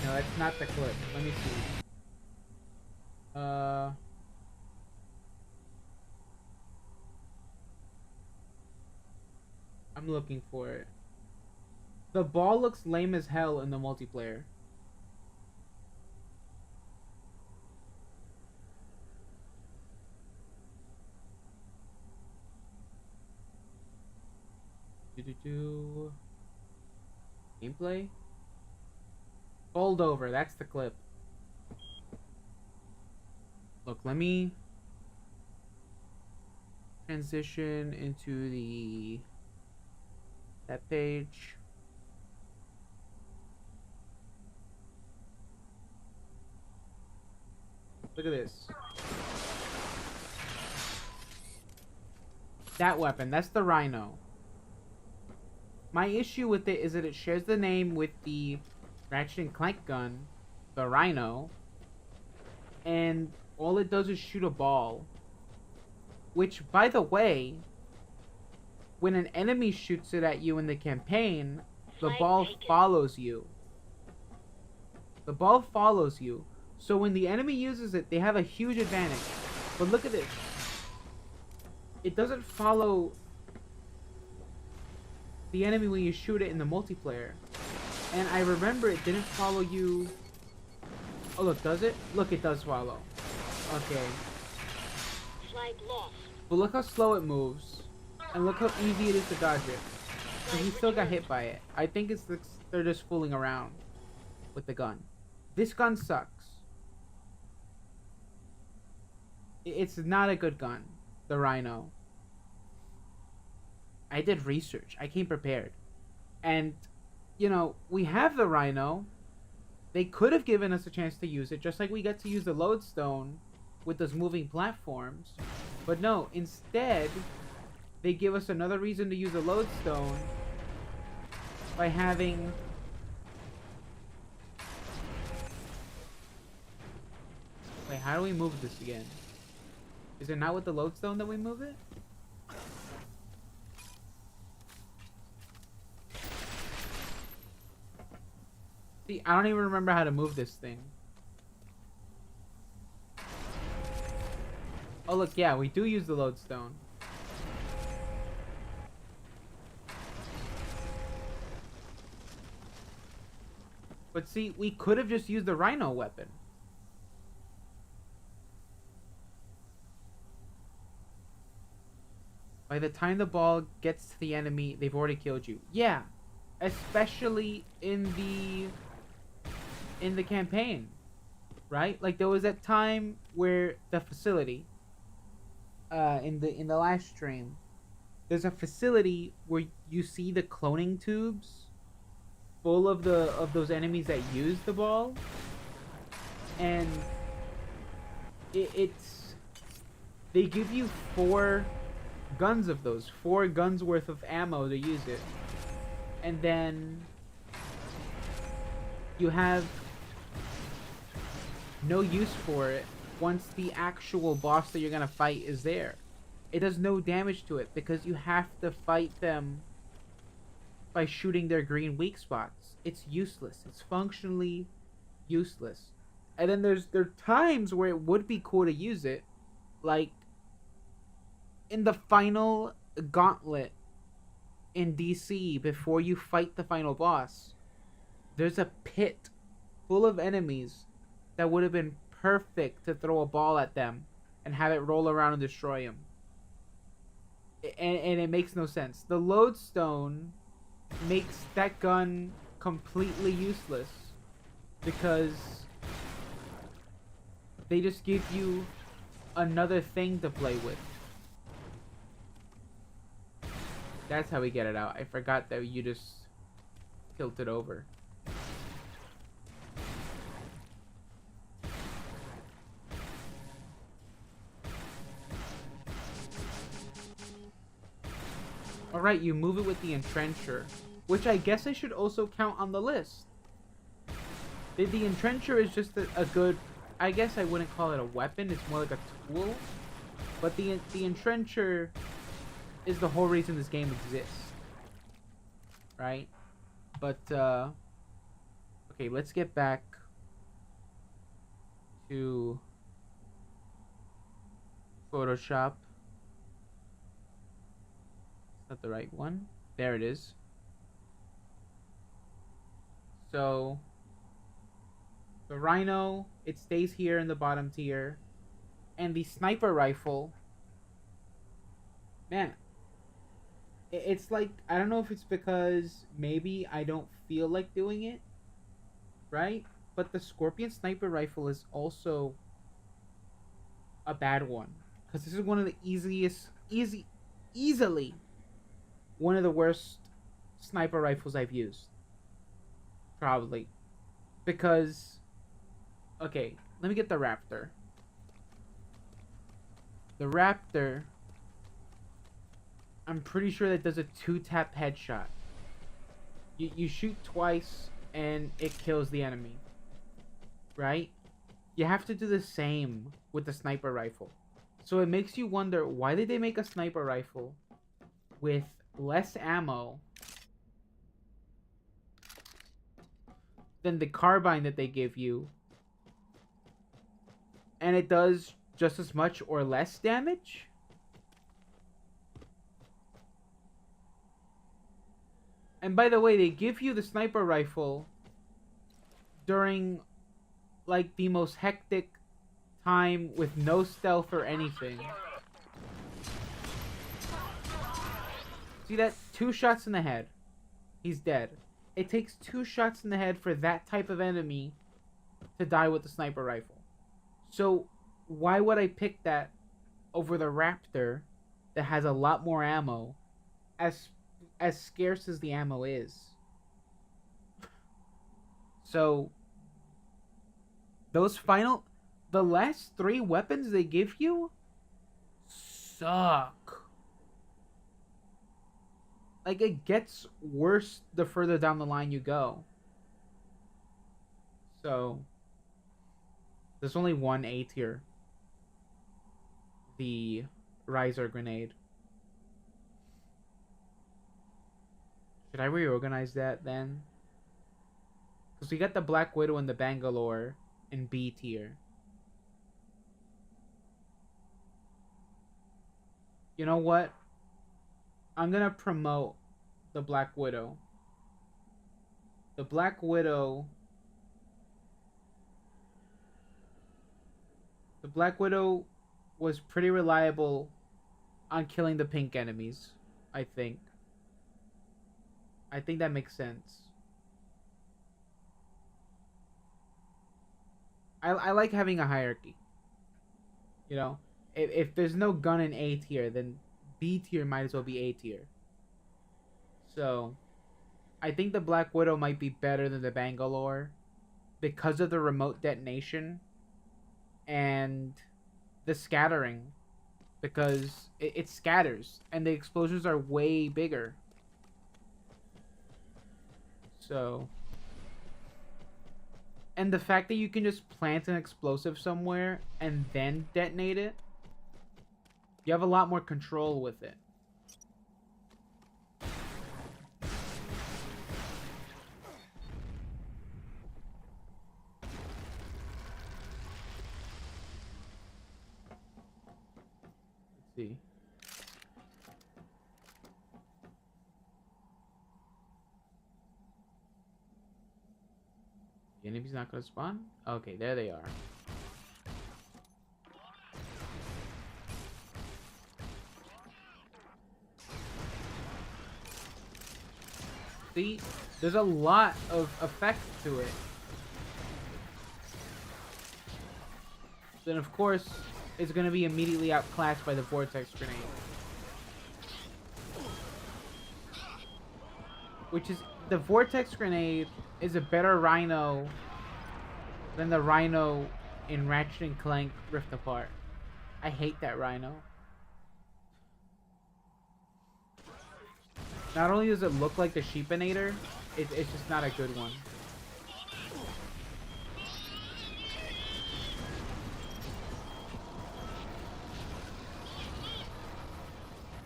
No, that's not the clip. Let me see. I'm looking for it. The ball looks lame as hell in the multiplayer. Gameplay? Fold over, that's the clip. Look, let me transition into that page. Look at this. That weapon, that's the Rhino. My issue with it is that it shares the name with the Ratchet and Clank gun, the Rhino, and all it does is shoot a ball. Which, by the way, when an enemy shoots it at you in the campaign, the ball follows you. The ball follows you. So when the enemy uses it, they have a huge advantage. But look at this. It doesn't follow the enemy when you shoot it in the multiplayer. And I remember it didn't follow you. Oh look, does it? Look, it does follow. Okay. But look how slow it moves. And look how easy it is to dodge it. And he still got hit by it. I think it's they're just fooling around with the gun. This gun sucks. It's not a good gun. The Rhino. I did research. I came prepared. And you know, we have the Rhino. They could have given us a chance to use it, just like we got to use the Lodestone with those moving platforms. But no, instead, they give us another reason to use the Lodestone by having... Wait, how do we move this again? Is it not with the Lodestone that we move it? See, I don't even remember how to move this thing. Oh look, yeah, we do use the Lodestone. But see, we could have just used the Rhino weapon. By the time the ball gets to the enemy, they've already killed you. Yeah, especially in the campaign, right? Like there was that time where the facility, in the last stream, there's a facility where you see the cloning tubes full of those enemies that use the ball, and it's they give you 4 guns of those, 4 guns worth of ammo to use it, and then you have no use for it once the actual boss that you're gonna fight is there. It does no damage to it because you have to fight them by shooting their green weak spots. It's useless. It's functionally useless. And then there are times where it would be cool to use it, like in the final gauntlet in DC before you fight the final boss. There's a pit full of enemies that would have been perfect to throw a ball at them and have it roll around and destroy them. And it makes no sense. The Lodestone makes that gun completely useless because they just give you another thing to play with. That's how we get it out. I forgot that you just tilt it over. Alright, you move it with the Entrencher, which I guess I should also count on the list. The Entrencher is just a good... I guess I wouldn't call it a weapon, it's more like a tool. But the Entrencher is the whole reason this game exists. Right? But, okay, let's get back to Photoshop. Not the right one. There it is. So the Rhino, it stays here in the bottom tier, and the sniper rifle, man, it's like, I don't know if it's because maybe I don't feel like doing it, right? But the Scorpion sniper rifle is also a bad one, because this is one of the easily one of the worst sniper rifles I've used. Probably. Because... Okay, let me get the Raptor. The Raptor... I'm pretty sure that does a 2-tap headshot. You shoot twice and it kills the enemy. Right? You have to do the same with the sniper rifle. So it makes you wonder, why did they make a sniper rifle with less ammo than the carbine that they give you, and it does just as much or less damage? And by the way, they give you the sniper rifle during like the most hectic time with no stealth or anything. See that? 2 shots in the head. He's dead. It takes 2 shots in the head for that type of enemy to die with the sniper rifle. So why would I pick that over the Raptor that has a lot more ammo, as scarce as the ammo is? So the last 3 weapons they give you suck. Like, it gets worse the further down the line you go. So there's only one A tier. The Riser Grenade. Should I reorganize that then? Because we got the Black Widow and the Bangalore in B tier. You know what? I'm gonna promote the Black Widow. The Black Widow. The Black Widow was pretty reliable on killing the pink enemies, I think. I think that makes sense. I like having a hierarchy. You know, if there's no gun in A tier, then B tier might as well be A tier. So, I think the Black Widow might be better than the Bangalore because of the remote detonation and the scattering, because it scatters and the explosions are way bigger. So, and the fact that you can just plant an explosive somewhere and then detonate it, you have a lot more control with it. Let's see. The enemy's not gonna spawn? Okay, there they are. See? There's a lot of effect to it. Then of course, it's gonna be immediately outclassed by the Vortex Grenade. Which is, the Vortex Grenade is a better Rhino than the Rhino in Ratchet and Clank Rift Apart. I hate that Rhino. Not only does it look like the Sheepinator, it's just not a good one.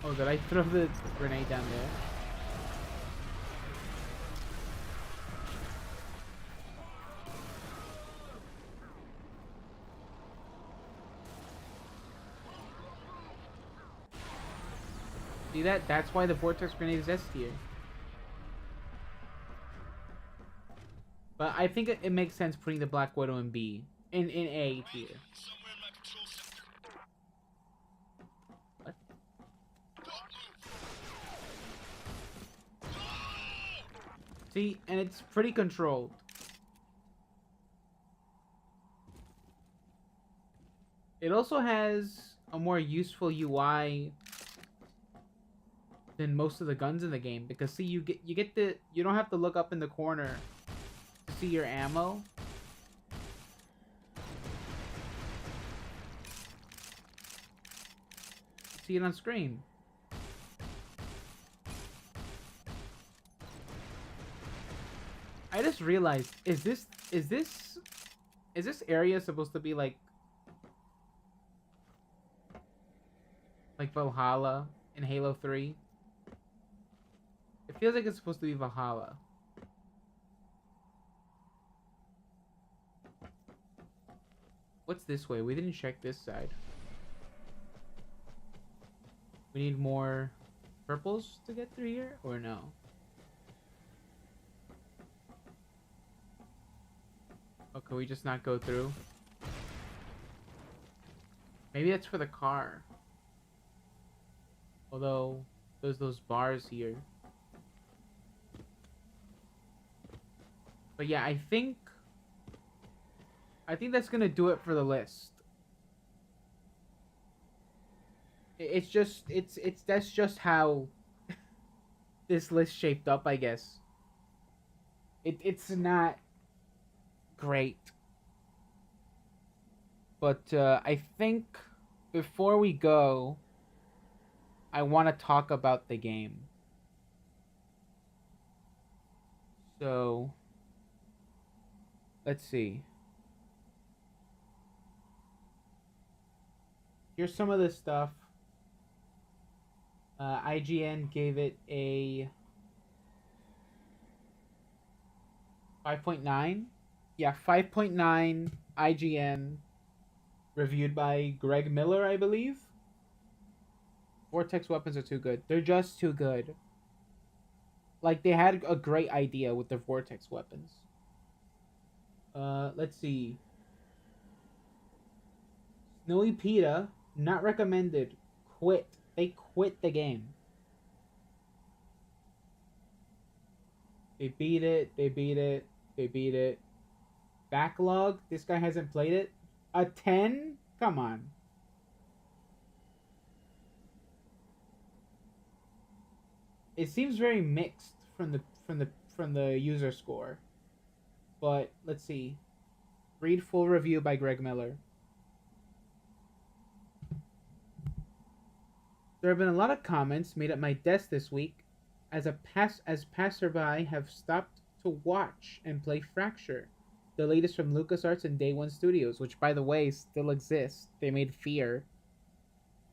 Oh, did I throw the grenade down there? See that? That's why the Vortex Grenade is S tier. But I think it makes sense putting the Black Widow in B. In A tier. What? See? And it's pretty controlled. It also has a more useful UI than most of the guns in the game, because see, you don't have to look up in the corner to see your ammo. See it on screen. I just realized, is this area supposed to be like Valhalla in Halo 3? It feels like it's supposed to be Valhalla. What's this way? We didn't check this side. We need more purples to get through here, or no? Oh, can we just not go through? Maybe that's for the car. Although, there's those bars here. But yeah, I think that's gonna do it for the list. That's just how this list shaped up, I guess. It's not great. But I think before we go, I want to talk about the game. So, let's see. Here's some of the stuff. IGN gave it a 5.9. Yeah, 5.9 IGN, reviewed by Greg Miller, I believe. Vortex weapons are too good. They're just too good. Like, they had a great idea with their Vortex weapons. Let's see. Snowy PETA, not recommended. Quit. They quit the game. They beat it. They beat it. They beat it. Backlog. This guy hasn't played it. A 10? Come on. It seems very mixed from the user score. But let's see. Read full review by Greg Miller. There have been a lot of comments made at my desk this week as passerby have stopped to watch and play Fracture, the latest from LucasArts and Day One Studios, which, by the way, still exists. They made Fear.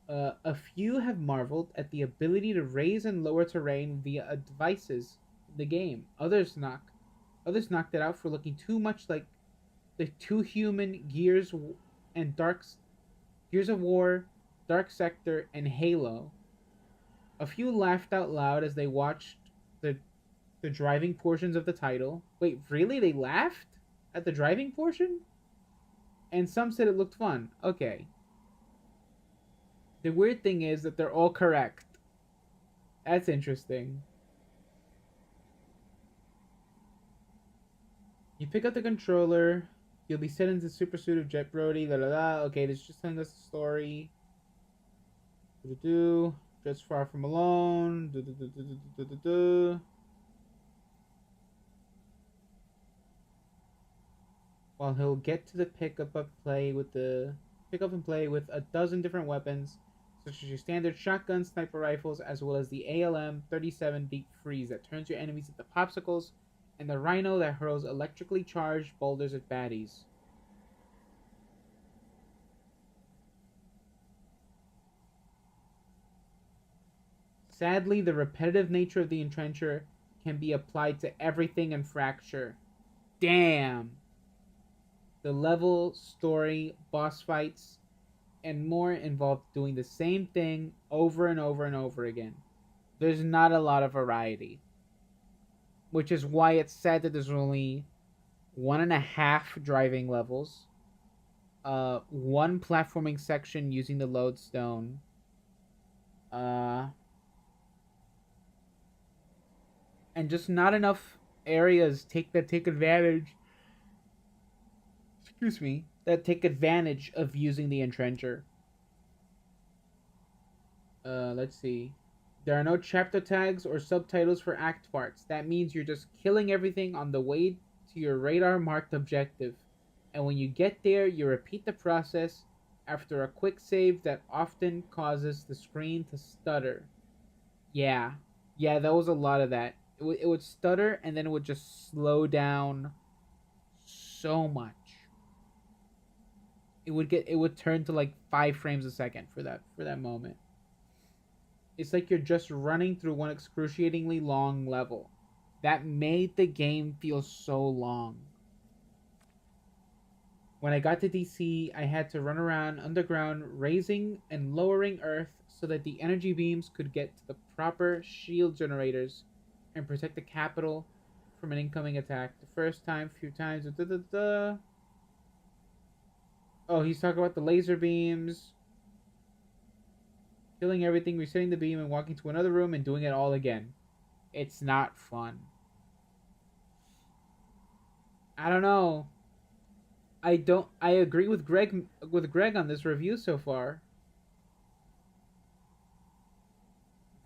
A few have marveled at the ability to raise and lower terrain via devices in the game. Others knocked it out for looking too much like the two human and Gears of War, Dark Sector, and Halo. A few laughed out loud as they watched the the driving portions of the title. Wait, really? They laughed at the driving portion? And some said it looked fun. Okay. The weird thing is that they're all correct. That's interesting. You pick up the controller. You'll be set into the super suit of Jet Brody. La la la. Okay, this is just telling us the story. Do-do-do. Jet's far from alone. Do-do-do-do-do-do-do. While he'll get to the pick up and play with a dozen different weapons, such as your standard shotgun, sniper rifles, as well as the ALM-37 Deep Freeze that turns your enemies into popsicles, and the Rhino that hurls electrically charged boulders at baddies. Sadly, the repetitive nature of the Entrencher can be applied to everything in Fracture. Damn! The level, story, boss fights, and more involve doing the same thing over and over and over again. There's not a lot of variety. Which is why it's sad that there's only 1.5 driving levels, one platforming section using the lodestone, and just not enough areas take advantage. Excuse me, that take advantage of using the entrencher. Let's see. There are no chapter tags or subtitles for act parts. That means you're just killing everything on the way to your radar marked objective. And when you get there, you repeat the process after a quick save that often causes the screen to stutter. Yeah. Yeah, there was a lot of that. It would stutter and then it would just slow down so much. It would turn to like 5 frames a second for that moment. It's like you're just running through one excruciatingly long level. That made the game feel so long. When I got to DC, I had to run around underground, raising and lowering Earth so that the energy beams could get to the proper shield generators and protect the capital from an incoming attack. The first time, few times. Oh, he's talking about the laser beams. Killing everything, resetting the beam, and walking to another room and doing it all again. It's not fun. I don't know. I agree with Greg on this review so far.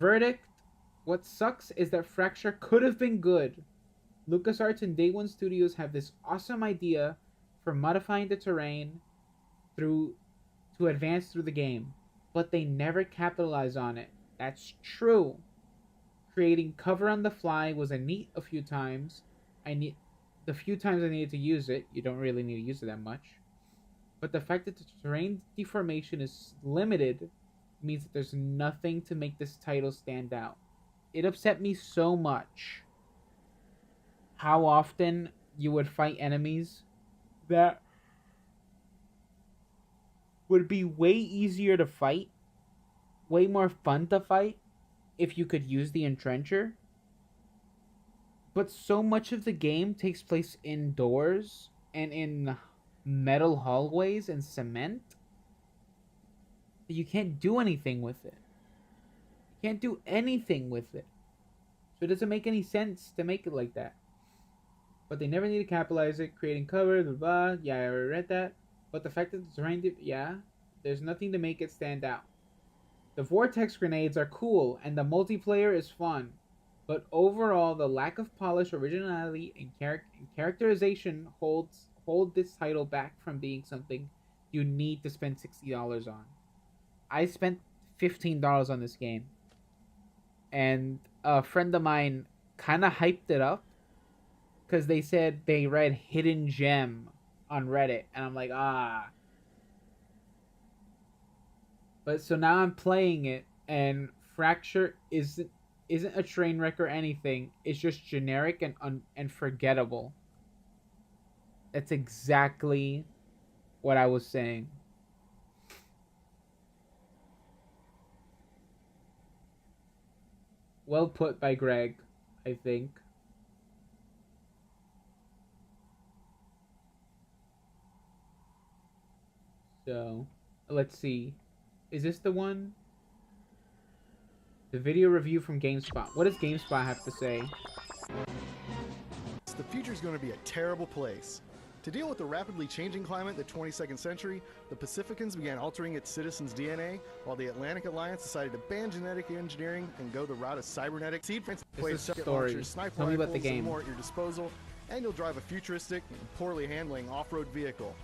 Verdict: what sucks is that Fracture could have been good. LucasArts and Day One Studios have this awesome idea for modifying the terrain through to advance through the game, but they never capitalize on it. That's true. Creating cover on the fly was a few times. The few times I needed to use it, you don't really need to use it that much. But the fact that the terrain deformation is limited means that there's nothing to make this title stand out. It upset me so much how often you would fight enemies that would be way easier to fight, way more fun to fight if you could use the entrencher. But so much of the game takes place indoors and in metal hallways and cement that you can't do anything with it. You can't do anything with it. So it doesn't make any sense to make it like that. But they never need to capitalize it, creating cover, blah blah. Yeah, I already read that. But the fact that it's trying to, there's nothing to make it stand out. The vortex grenades are cool and the multiplayer is fun, but overall the lack of polish, originality, and characterization hold this title back from being something you need to spend $60 on. I spent $15 on this game, and a friend of mine kind of hyped it up because they said they read Hidden Gem on Reddit, and I'm like, ah. But so now I'm playing it, and Fracture isn't a train wreck or anything. It's just generic and forgettable. That's exactly what I was saying. Well put by Greg, I think. So, let's see. Is this the one? The video review from GameSpot. What does GameSpot have to say? The future is going to be a terrible place. To deal with the rapidly changing climate of the 22nd century, the Pacificans began altering its citizens' DNA, while the Atlantic Alliance decided to ban genetic engineering and go the route of cybernetic seed. This is a story. Tell me about the game. More at your disposal, and you'll drive a futuristic and poorly handling off-road vehicle.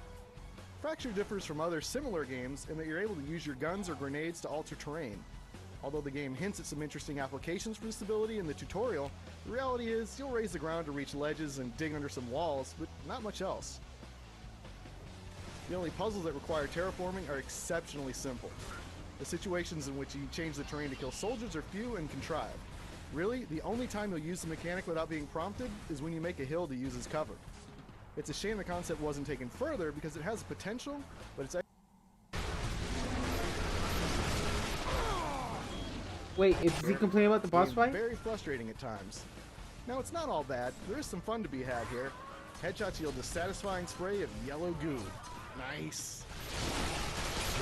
Fracture differs from other similar games in that you're able to use your guns or grenades to alter terrain. Although the game hints at some interesting applications for this ability in the tutorial, the reality is you'll raise the ground to reach ledges and dig under some walls, but not much else. The only puzzles that require terraforming are exceptionally simple. The situations in which you change the terrain to kill soldiers are few and contrived. Really, the only time you'll use the mechanic without being prompted is when you make a hill to use as cover. It's a shame the concept wasn't taken further because it has potential, but it's... Wait, is he complaining about the boss fight? Very frustrating at times. Now, it's not all bad. There is some fun to be had here. Headshots yield a satisfying spray of yellow goo. Nice.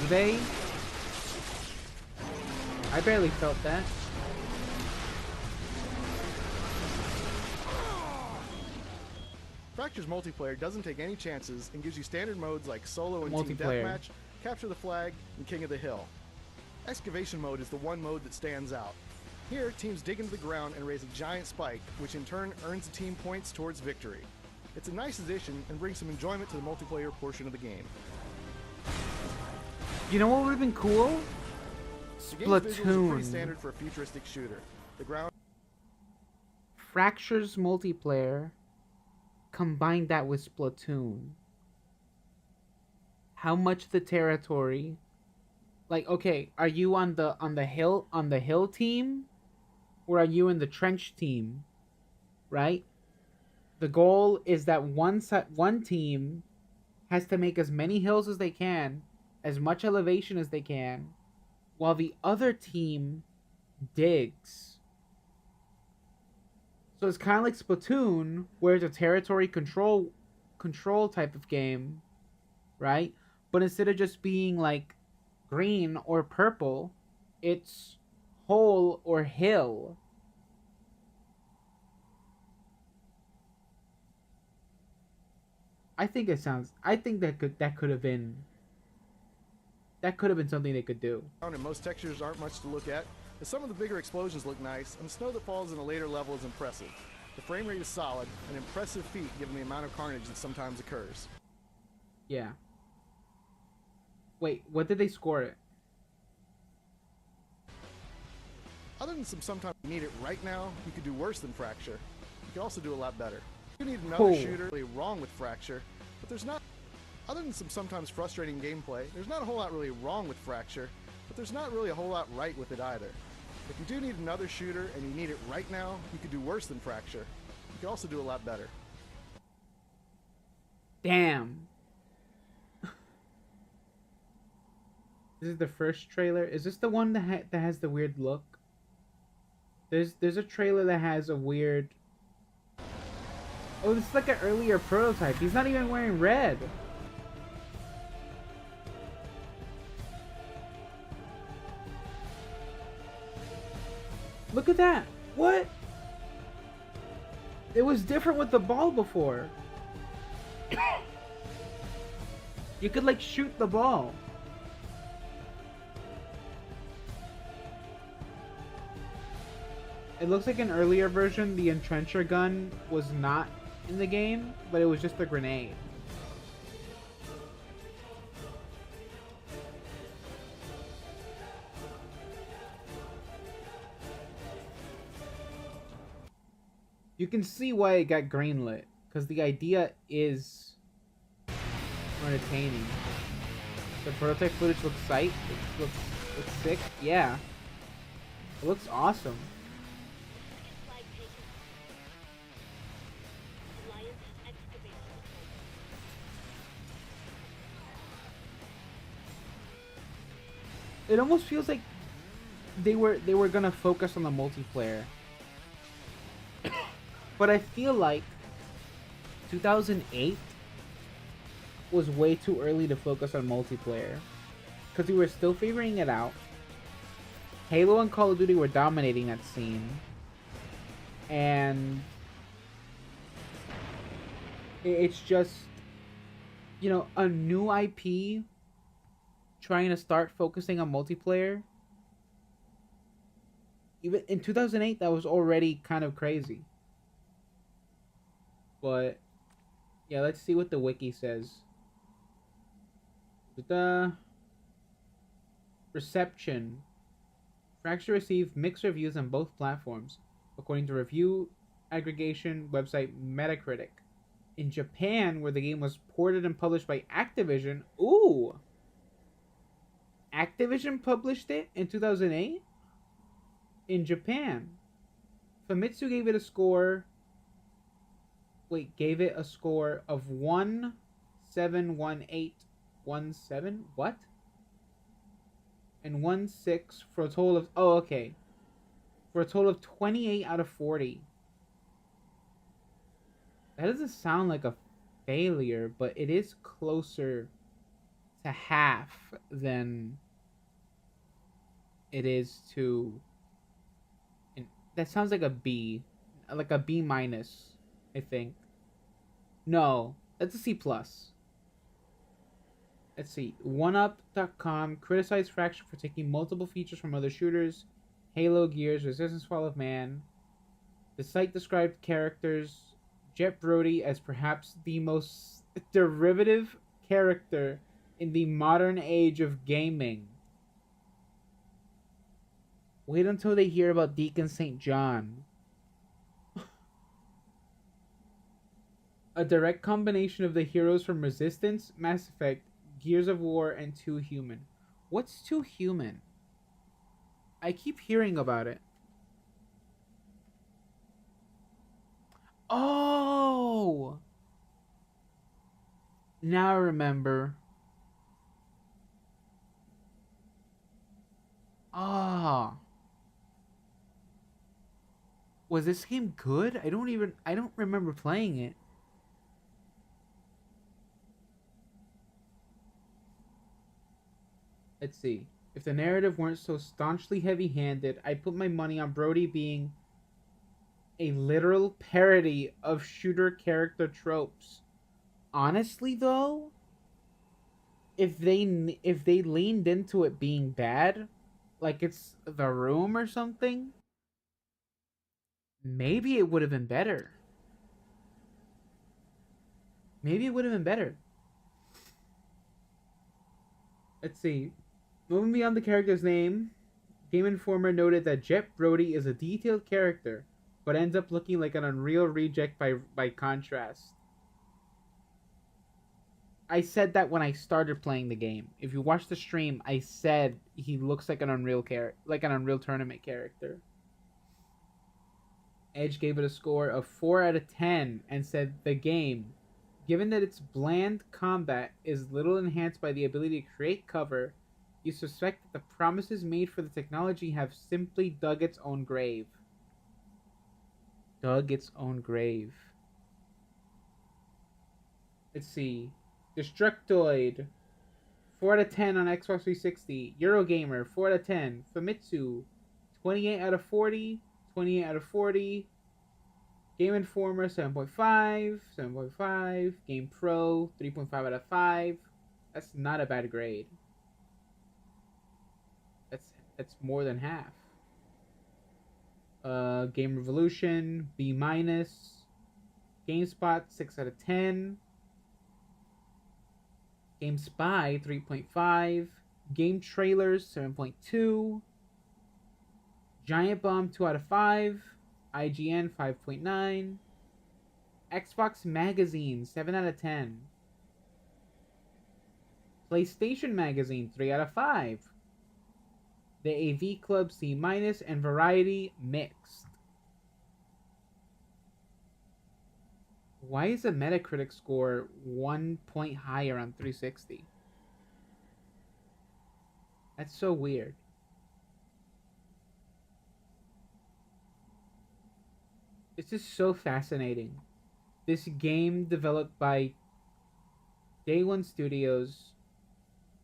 Do they? I barely felt that. Fracture's multiplayer doesn't take any chances and gives you standard modes like solo and team deathmatch, capture the flag, and king of the hill. Excavation mode is the one mode that stands out. Here, teams dig into the ground and raise a giant spike, which in turn earns the team points towards victory. It's a nice addition and brings some enjoyment to the multiplayer portion of the game. You know what would have been cool? Splatoon. Pretty standard for a futuristic shooter. The ground. Fracture's multiplayer. Combine that with Splatoon. How much the territory? Like, okay, are you on the hill team, or are you in the trench team? Right? The goal is that one team has to make as many hills as they can, as much elevation as they can, while the other team digs. So it's kind of like Splatoon, where it's a territory control type of game, right? But instead of just being like green or purple, it's hole or hill. I think that could have been something they could do. And most textures aren't much to look at, but some of the bigger explosions look nice, and the snow that falls in a later level is impressive. The frame rate is solid, an impressive feat given the amount of carnage that sometimes occurs. Yeah. Wait, what did they score it? Other than sometimes you need it right now, you could do worse than Fracture. You could also do a lot better. You need another shooter really wrong with Fracture, but there's not. Other than some sometimes frustrating gameplay, there's not a whole lot really wrong with Fracture, but there's not really a whole lot right with it either. If you do need another shooter and you need it right now, you could do worse than Fracture. You could also do a lot better. Damn. This is the first trailer. Is this the one that has the weird look? There's a trailer that has a weird. Oh, this is like an earlier prototype. He's not even wearing red. Look at that. What? It was different with the ball before. You could like shoot the ball. It looks like an earlier version, the entrencher gun was not in the game, but it was just a grenade. You can see why it got greenlit, because the idea is entertaining. The prototype footage looks sight. It looks sick. Yeah. It looks awesome. It almost feels like they were gonna focus on the multiplayer. But I feel like 2008 was way too early to focus on multiplayer. Because we were still figuring it out. Halo and Call of Duty were dominating that scene. And it's just, you know, a new IP trying to start focusing on multiplayer. Even in 2008, that was already kind of crazy. But yeah, let's see what the wiki says. The reception. Fracture received mixed reviews on both platforms, according to review aggregation website Metacritic. In Japan, where the game was ported and published by Activision, Activision published it in 2008? In Japan. Famitsu gave it a score of 171817. What? And 16 for a total of for a total of 28 out of 40. That doesn't sound like a failure, but it is closer to half than it is to. That sounds like a B minus, I think. No, that's a C plus. Let's see. OneUp.com criticized Fracture for taking multiple features from other shooters, Halo, Gears, Resistance, Fall of Man. The site described characters Jet Brody as perhaps the most derivative character in the modern age of gaming. Wait until they hear about Deacon St. John. A direct combination of the heroes from Resistance, Mass Effect, Gears of War, and Too Human. What's Too Human? I keep hearing about it. Oh! Now I remember. Ah. Was this game good? I don't remember playing it. Let's see. If the narrative weren't so staunchly heavy-handed, I'd put my money on Brody being a literal parody of shooter character tropes. Honestly, though, if they leaned into it being bad, like it's The Room or something, Maybe it would have been better. Maybe it would have been better. Let's see. Moving beyond the character's name, Game Informer noted that Jet Brody is a detailed character, but ends up looking like an Unreal reject by contrast. I said that when I started playing the game. If you watch the stream, I said he looks like an Unreal Tournament character. Edge gave it a score of 4 out of 10 and said the game, given that its bland combat is little enhanced by the ability to create cover, you suspect that the promises made for the technology have simply dug its own grave. Dug its own grave. Let's see. Destructoid, 4 out of 10 on Xbox 360. Eurogamer, 4 out of 10. Famitsu, 28 out of 40. 28 out of 40. Game Informer, 7.5. 7.5. Game Pro, 3.5 out of 5. That's not a bad grade. That's more than half. Game Revolution, B-. GameSpot, 6 out of 10. GameSpy, 3.5. Game Trailers, 7.2. Giant Bomb, 2 out of 5. IGN, 5.9. Xbox Magazine, 7 out of 10. PlayStation Magazine, 3 out of 5. The AV Club, C-. And Variety, mixed. Why is the Metacritic score 1 point higher on 360? That's so weird. This is so fascinating. This game developed by Day One Studios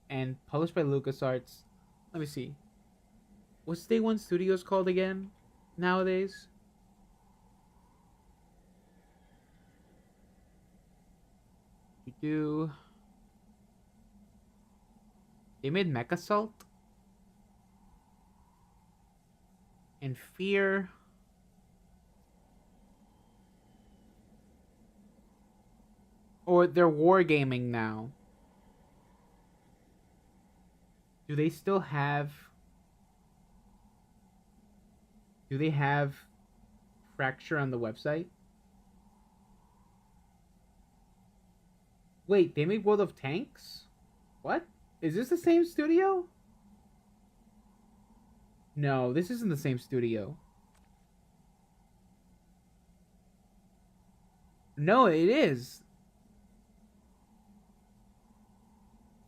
and published by LucasArts. Let me see. What's Day One Studios called again nowadays? They made Mechasalt and Fear. Or they're wargaming now. Do they still have... Do they have Fracture on the website? Wait, they made World of Tanks? What? Is this the same studio? No, this isn't the same studio. No, it is.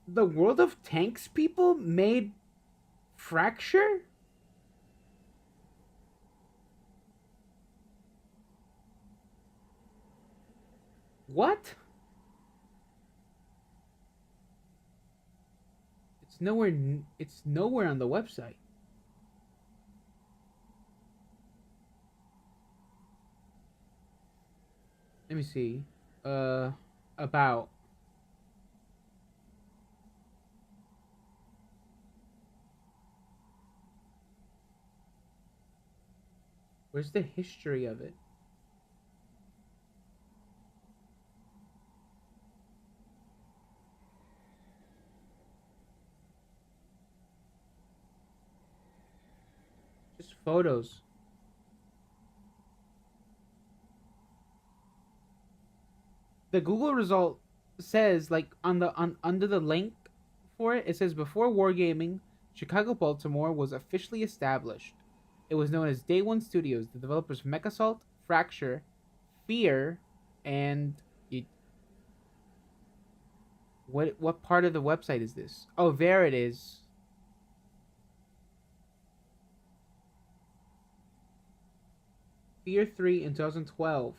The World of Tanks people made Fracture? What? It's nowhere on the website. Let me see. About. Where's the history of it? Just photos. The Google result says, like, under the link for it, it says before Wargaming, Chicago Baltimore was officially established. It was known as Day One Studios, the developers of Mechasalt, Fracture, Fear, and what part of the website is this? Oh, there it is. Fear 3 in 2012.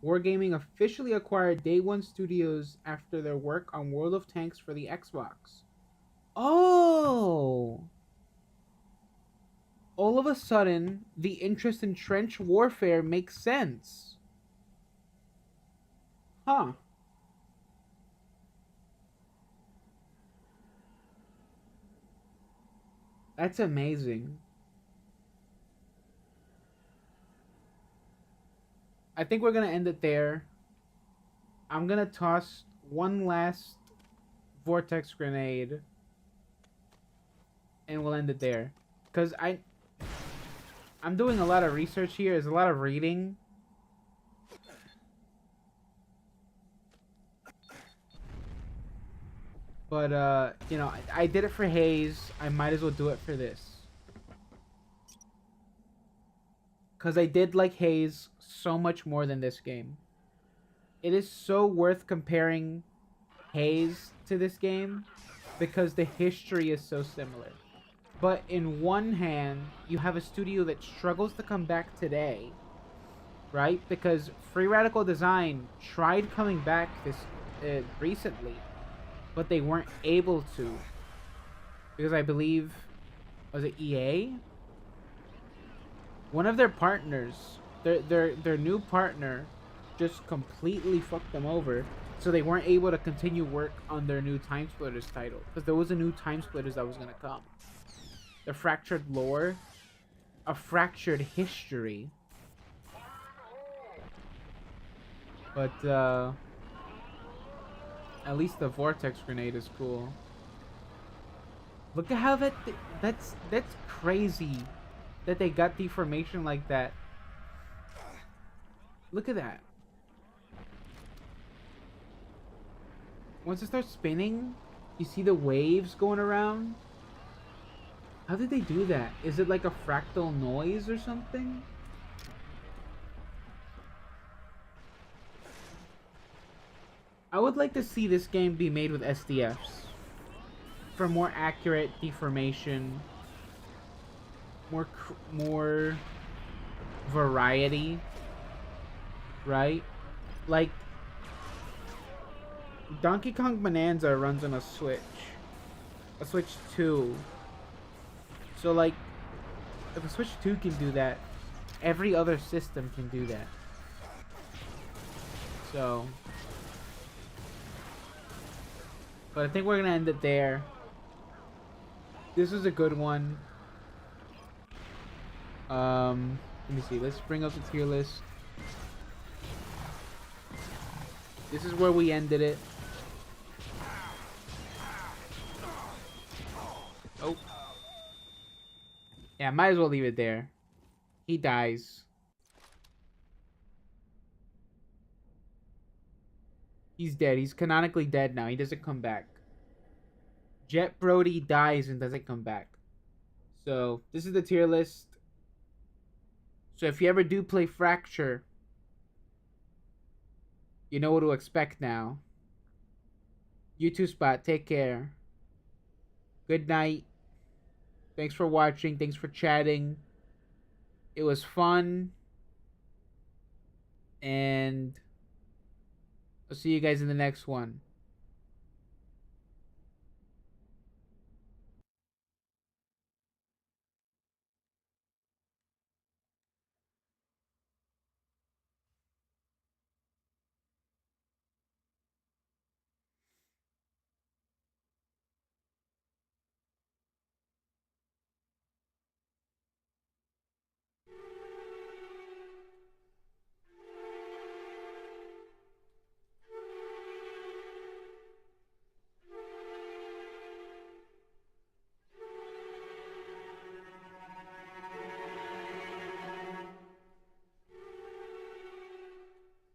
Wargaming officially acquired Day One Studios after their work on World of Tanks for the Xbox. Oh! All of a sudden, the interest in trench warfare makes sense. Huh. That's amazing. I think we're gonna end it there. I'm gonna toss one last vortex grenade, and we'll end it there. Cause I'm doing a lot of research here. There's a lot of reading. But you know, I did it for HAZE. I might as well do it for this. Cause I did like HAZE so much more than this game. It is so worth comparing HAZE to this game because the history is so similar. But in one hand, you have a studio that struggles to come back today, right? Because Free Radical Design tried coming back this recently, but they weren't able to because I believe, was it EA? One of their partners, their new partner, just completely fucked them over, so they weren't able to continue work on their new Time Splitters title because there was a new Time Splitters that was gonna come. The Fractured Lore, a Fractured History. But at least the Vortex Grenade is cool. Look at how that's crazy that they got deformation like that. Look at that. Once it starts spinning, you see the waves going around. How did they do that? Is it like a fractal noise or something? I would like to see this game be made with SDFs for more accurate deformation, more variety, right? Like Donkey Kong Bonanza runs on a Switch 2. So like, if a Switch 2 can do that, every other system can do that. So, but I think we're gonna end it there. This was a good one. Let me see. Let's bring up the tier list. This is where we ended it. Oh. Yeah, might as well leave it there. He dies. He's dead. He's canonically dead now. He doesn't come back. Jet Brody dies and doesn't come back. So, this is the tier list. So, if you ever do play Fracture, you know what to expect now. You too, Spot. Take care. Good night. Thanks for watching. Thanks for chatting. It was fun. And I'll see you guys in the next one.